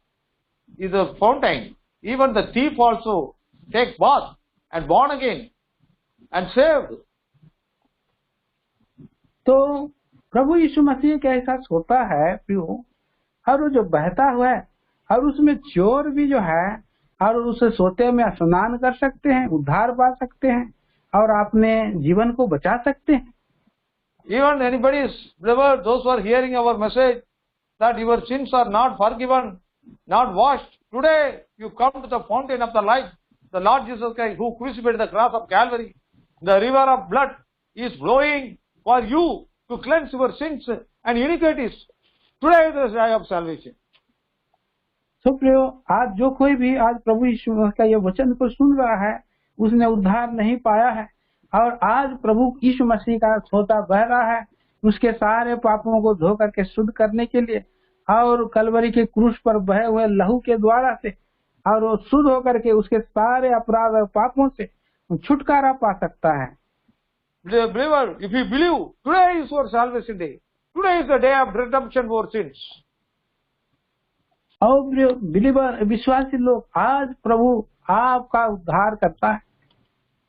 is a fountain. Even the thief also takes bath and born again and saved. तो प्रभु यीशु मसीह एक ऐसा सोता है प्रियो, और वो जो बहता हुआ है, और उसमें चोर भी जो है और उसे सोते में स्नान कर सकते हैं, उद्धार पा सकते हैं और अपने जीवन को बचा सकते हैं। Even anybody, brother, those who are hearing our message, that your sins are not forgiven, not washed. Today, you come to the fountain of the life, the Lord Jesus Christ, who crucified the cross of Calvary. The river of blood is flowing for you to cleanse your sins and iniquities. Today is the day of salvation. तो प्रियो, आज जो कोई भी आज प्रभु यीशु का ये वचन को सुन रहा है, उसने उद्धार नहीं पाया है और आज प्रभु यीशु मसीह का सोता बह रहा है उसके सारे पापों को धो करके शुद्ध करने के लिए और कलवरी के क्रूस पर बहे हुए लहू के द्वारा से, और वो शुद्ध होकर के उसके सारे अपराध और पापों से छुटकारा पा सकता है। Believer, if you believe, today is your salvation day. Today is the day of redemption for sins. और बिलीवर विश्वासी लोग, आज प्रभु आपका उद्धार करता है,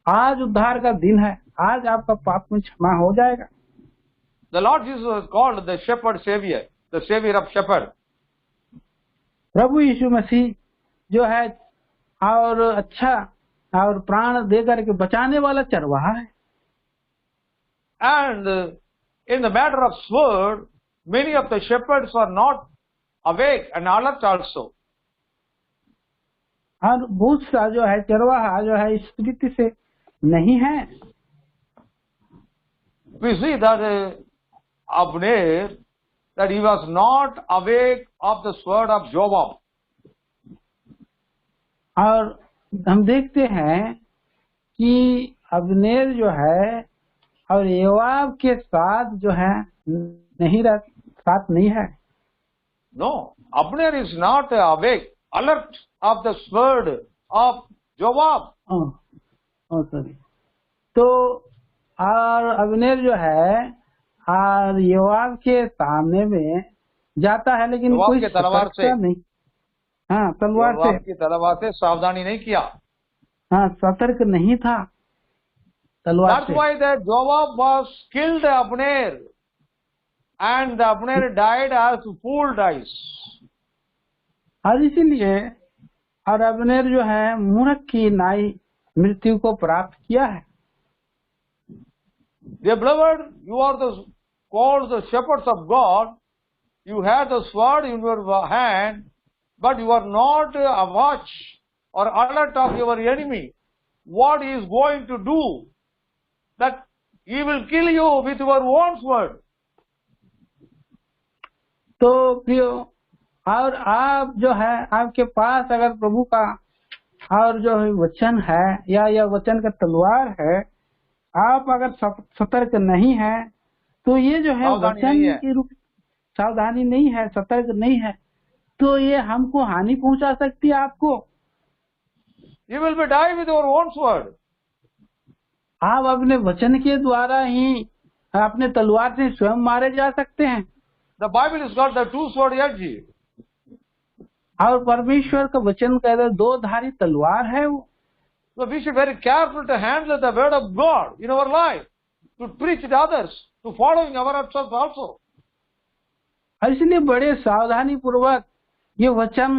आज उद्धार का दिन है, आज आपका पाप में क्षमा हो जाएगा। The Lord Jesus was called the shepherd savior, the savior of shepherd. प्रभु यीशु मसीह जो है और अच्छा और प्राण दे करके बचाने वाला चरवाहा है। And in the matter of sword, many of the shepherds are not awake and alert also. और बहुत सा जो है चरवाहा जो है इस स्थिति से नहीं है। We see that Abner, that he was not awake of the sword of Joab. और हम देखते हैं कि अब्नेर जो है और योआब के साथ जो है साथ नहीं है। No, Abner is not awake, alert of the sword of Joab. Sorry. तो और अब्नेर जो है और योआब के सामने में जाता है, लेकिन कोई तलवार से नहीं, हाँ तलवार से, की तलवार से सावधानी नहीं किया, हाँ सतर्क नहीं था तलवार से। That's why that Joab was killed Abner, and Abner died as fool dies. और इसीलिए और अब्नेर जो है मूर्ख की नाई मृत्यु को प्राप्त किया है। Dear beloved, you are called the shepherds of God. You have the sword in your hand, but you are not a watch or alert of your enemy. What he is going to do? That he will kill you with your own sword. तो प्रियो, और आप जो है आपके पास अगर प्रभु का और जो वचन है या यह वचन का तलवार है, आप अगर सतर्क नहीं है तो ये जो है वचन के रूप सावधानी नहीं है, सतर्क नहीं है, तो ये हमको हानि पहुंचा सकती है आपको। You will be die with your own sword. आप अपने वचन के द्वारा ही अपने तलवार से स्वयं मारे जा सकते हैं। The Bible has got the two sword edge. और परमेश्वर का वचन कहता है दो धारी तलवार है वो। So we should be very careful to handle the word of God in our life, to preach to others, to following ourselves also. इसलिए बड़े सावधानी पूर्वक ये वचन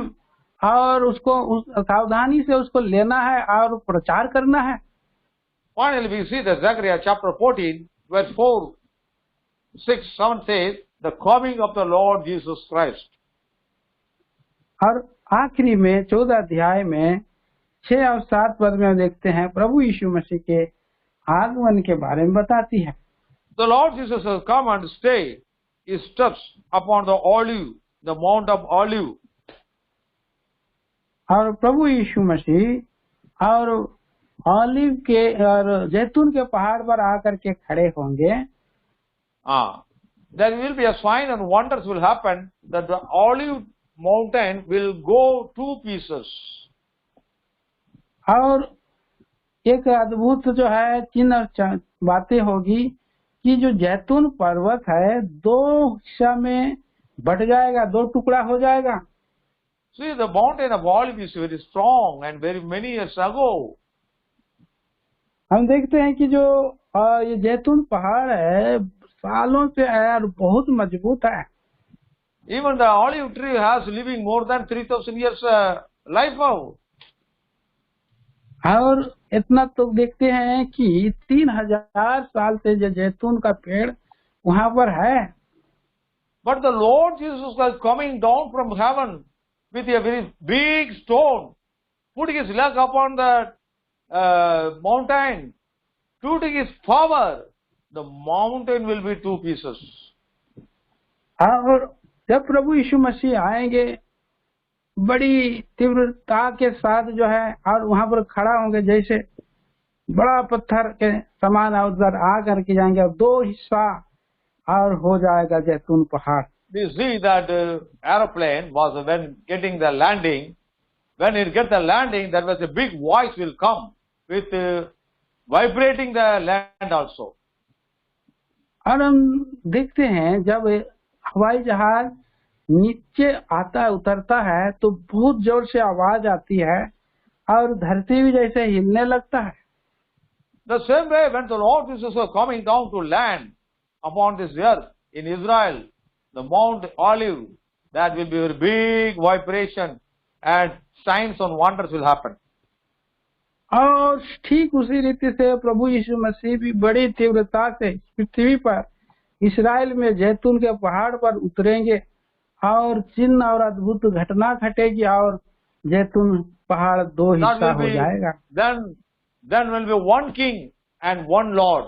और उसको सावधानी से उसको लेना है और प्रचार करना है। Finally, we see that Zechariah chapter 14, verse 4, 6, 7 says, the coming of the Lord Jesus Christ. और आखिरी में 14 अध्याय में 6 और 7 पद में देखते हैं प्रभु यीशु मसीह के आगमन के बारे में बताती है। The Lord Jesus has come and stayed his steps upon the olive, the mount of olive. और प्रभु यीशु मसीह और ऑलिव के और जैतून के पहाड़ पर आकर के खड़े होंगे। There will be a sign and wonders will happen that the olive mountain will go 2 pieces. और एक अद्भुत जो है चिन्ह बातें होगी कि जो जैतून पर्वत है 2 हिस्सा में बट जाएगा, 2 टुकड़ा हो जाएगा। See, the mountain of Olive is very strong, and very many years ago, हम देखते हैं कि जो ये जैतून पहाड़ है सालों से है और बहुत मजबूत है। even the olive tree has living more than 3,000 years life now. और इतना तो देखते हैं कि 3000 साल से जो जैतून का पेड़ वहाँ पर है। But the Lord Jesus was coming down from heaven with a very big stone, putting his leg upon the mountain, shooting his power, the mountain will be 2 pieces. और जब प्रभु यीशु मसीह आएंगे बड़ी तीव्रता के साथ जो है और वहाँ पर खड़ा होंगे, जैसे बड़ा पत्थर के समान उधर आ करके जाएंगे और 2 हिस्सा और हो जाएगा जैतून पहाड़। We see that aeroplane was when getting the landing. When it get the landing, there was a big voice will come with vibrating the land also. और हम देखते हैं जब हवाई जहाज नीचे आता उतरता है तो बहुत जोर से आवाज आती है और धरती भी जैसे हिलने लगता है। The same way when the Lord Jesus was coming down to land upon this earth in Israel, the Mount Olive, that will be a big vibration and signs and wonders will happen. और ठीक उसी रीति से प्रभु यीशु मसीह भी बड़ी तीव्रता से पृथ्वी पर इस्राएल में जैतून के पहाड़ पर उतरेंगे और चिन्ह और अद्भुत घटना घटेगी और जैतून पहाड़ 2 हिस्सा हो जाएगा। Then will be one king and one Lord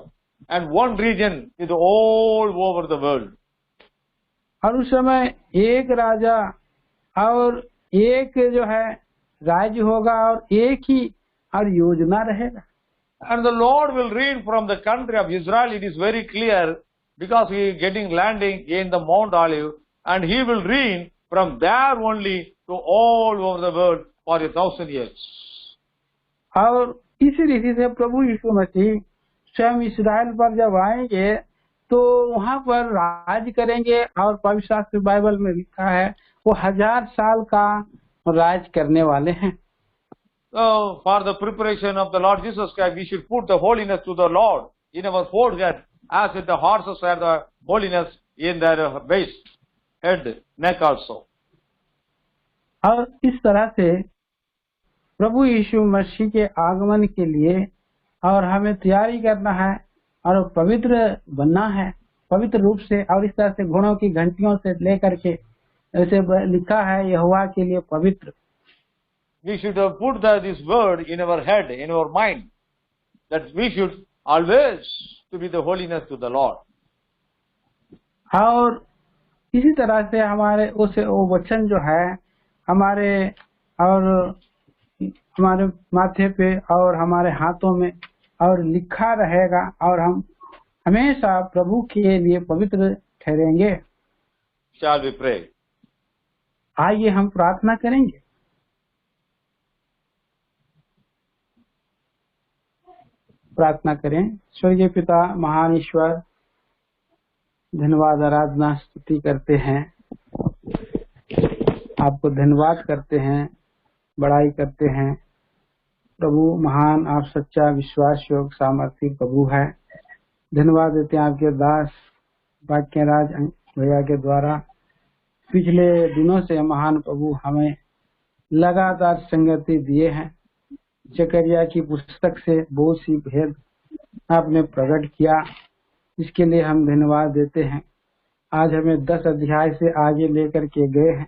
and one region is all over the world. और उस समय एक राजा और एक जो है राज्य होगा और एक ही और योजना रहेगा। And the Lord will reign from the country of Israel. It is very clear because he is getting landing in the Mount Olive, and he will reign from there only to all over the world for 1,000 years. और इसी रीति से प्रभु यीशु मसीह स्वयं इस्राएल पर जब आएंगे तो वहाँ पर राज करेंगे और पवित्र शास्त्र बाइबल में लिखा है वो 1000 साल का राज करने वाले हैं। So, for the preparation of the Lord Jesus Christ, we should put the holiness to the Lord in our forehead, as if the horses have the holiness in their waist, head, neck also. और इस तरह से प्रभु यीशु मसीह के आगमन के लिए और हमें तैयारी करना है और पवित्र बनना है पवित्र रूप से, और इस तरह से गुणों की घंटियों से लेकर के ऐसे लिखा है यहोवा के लिए पवित्र। We should have put this word in our head, in our mind, that we should always to be the holiness to the Lord. और इसी तरह से हमारे वो वचन जो है हमारे और हमारे माथे पे और हमारे हाथों में और लिखा रहेगा और हम हमेशा प्रभु के लिए पवित्र ठहरेंगे। Shall we pray? आइए हम प्रार्थना करेंगे। प्रार्थना करें। स्वर्गीय पिता महान ईश्वर, धन्यवाद आराधना स्तुति करते हैं, आपको धन्यवाद करते हैं, बड़ाई करते हैं। प्रभु महान, आप सच्चा विश्वास योग सामर्थी प्रभु है। धन्यवाद देते हैं आपके दास वाक्यराज भैया के द्वारा पिछले दिनों से महान प्रभु हमें लगातार संगति दिए हैं। जकरिया की पुस्तक से बहुत सी भेद आपने प्रकट किया, इसके लिए हम धन्यवाद देते हैं। आज हमें 10 अध्याय से आगे लेकर के गए हैं।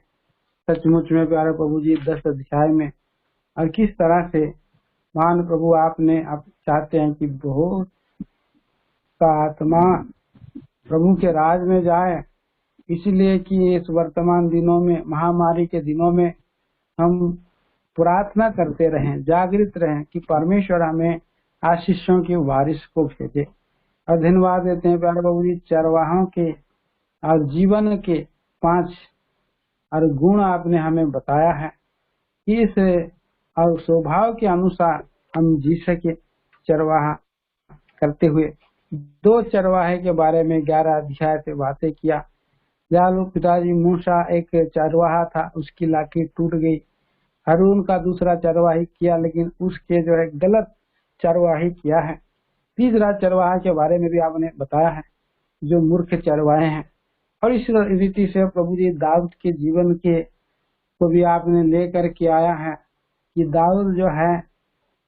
सचमुच में प्यारे प्रभु जी 10 अध्याय में और किस तरह से महान प्रभु आपने आप चाहते हैं कि बहुत का आत्मा प्रभु के राज में जाए, इसलिए कि इस वर्तमान दिनों में महामारी के दिनों में हम प्रार्थना करते रहें, जागृत रहें कि परमेश्वर हमें आशीषों की बारिश को भेजे। और धन्यवाद देते हैं प्यारे प्रभु जी चरवाहों के और जीवन के 5 और गुण आपने हमें बताया है कि इस और स्वभाव के अनुसार हम जी सके। चरवाहा करते हुए 2 चरवाहे के बारे में 11 अध्याय से बातें किया। दयालु पिताजी मूसा एक चरवाहा था, उसकी लाठी टूट गई। हारून का दूसरा चरवाही किया, लेकिन उसके जो है गलत चरवाही किया है। तीसरा चरवाहा के बारे में भी आपने बताया है, जो मूर्ख चरवाहे हैं। और इस रीति से प्रभु जी दाऊद के जीवन के को भी आपने लेकर के आया है कि दाऊद जो है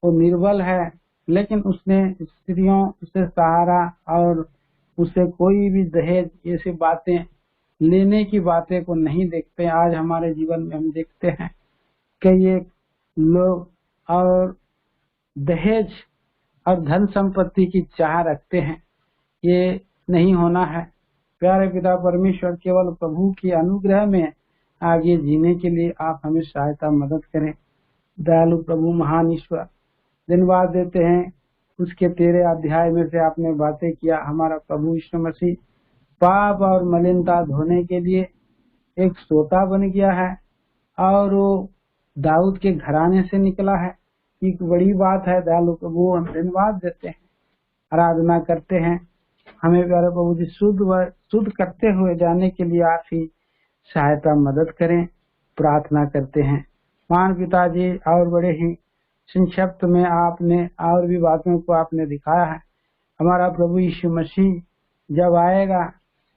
वो निर्बल है, लेकिन उसने स्त्रियों से सहारा और उसे कोई भी दहेज ऐसी बातें लेने की बातें को नहीं देखते। आज हमारे जीवन में हम देखते हैं कि ये लोग और दहेज और धन संपत्ति की चाह रखते हैं। ये नहीं होना है। प्यारे पिता परमेश्वर, केवल प्रभु की अनुग्रह में आगे जीने के लिए आप हमें सहायता मदद करें। दयालु प्रभु महान ईश्वर, धन्यवाद देते हैं उसके 13 अध्याय में से आपने बातें किया। हमारा प्रभु यीशु मसीह पाप और मलिनता धोने के लिए एक सोता बन गया है और वो दाऊद के घराने से निकला है। एक बड़ी बात है। दयालु प्रभु, हम धन्यवाद देते हैं, आराधना करते हैं। हमें प्यारे प्रभु जी शुद्ध करते हुए जाने के लिए आप ही सहायता मदद करें, प्रार्थना करते हैं। महान पिताजी, और बड़े ही संक्षिप्त में आपने और भी बातों को आपने दिखाया है। हमारा प्रभु यीशु मसीह जब आएगा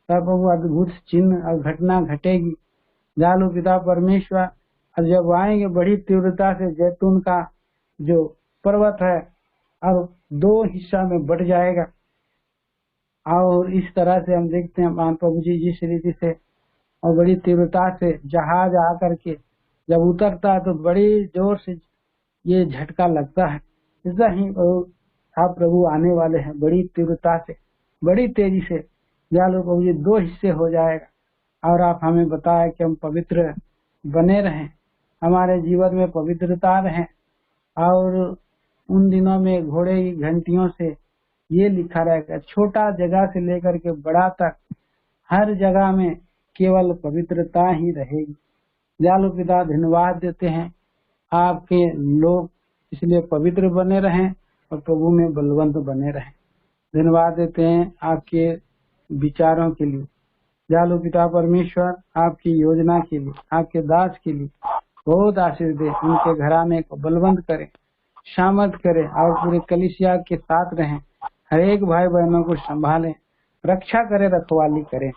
तब प्रभु अद्भुत चिन्ह और घटना घटेगी। दयालु पिता परमेश्वर, और जब आएंगे बड़ी तीव्रता से जैतून का जो पर्वत है और 2 हिस्सा में बढ़ जाएगा। और इस तरह से हम देखते हैं महान प्रभु जी जिस रीति से और बड़ी तीव्रता से जहाज आकर के जब उतरता है तो बड़ी जोर से ये झटका लगता है। ऐसा ही आप प्रभु आने वाले हैं बड़ी तीव्रता से, बड़ी तेजी से। दयालु प्रभु जी 2 हिस्से हो जाएगा और आप हमें बताया कि हम पवित्र बने रहें, हमारे जीवन में पवित्रता रहें। और उन दिनों में घोड़े की घंटियों से ये लिखा रहेगा, छोटा जगह से लेकर के बड़ा तक हर जगह में केवल पवित्रता ही रहेगी। दयालु पिता, धन्यवाद देते हैं आपके लोग इसलिए पवित्र बने रहें और प्रभु में बलवंत बने रहें। धन्यवाद देते हैं आपके विचारों के लिए। दयालु पिता परमेश्वर, आपकी योजना के लिए, आपके दास के लिए बहुत आशीष दे। उनके घराने को बलवंत करें, शामत करें और पूरे कलीसिया के साथ रहें। हर एक भाई बहनों को संभालें, रक्षा करें, रखवाली करें।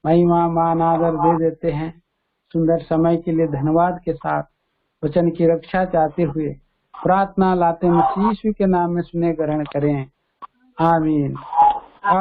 महिमा मान आदर दे देते हैं। सुंदर समय के लिए धन्यवाद के साथ वचन की रक्षा चाहते हुए प्रार्थना लाते मसीह यीशु के नाम में सुने ग्रहण करें। आमीन।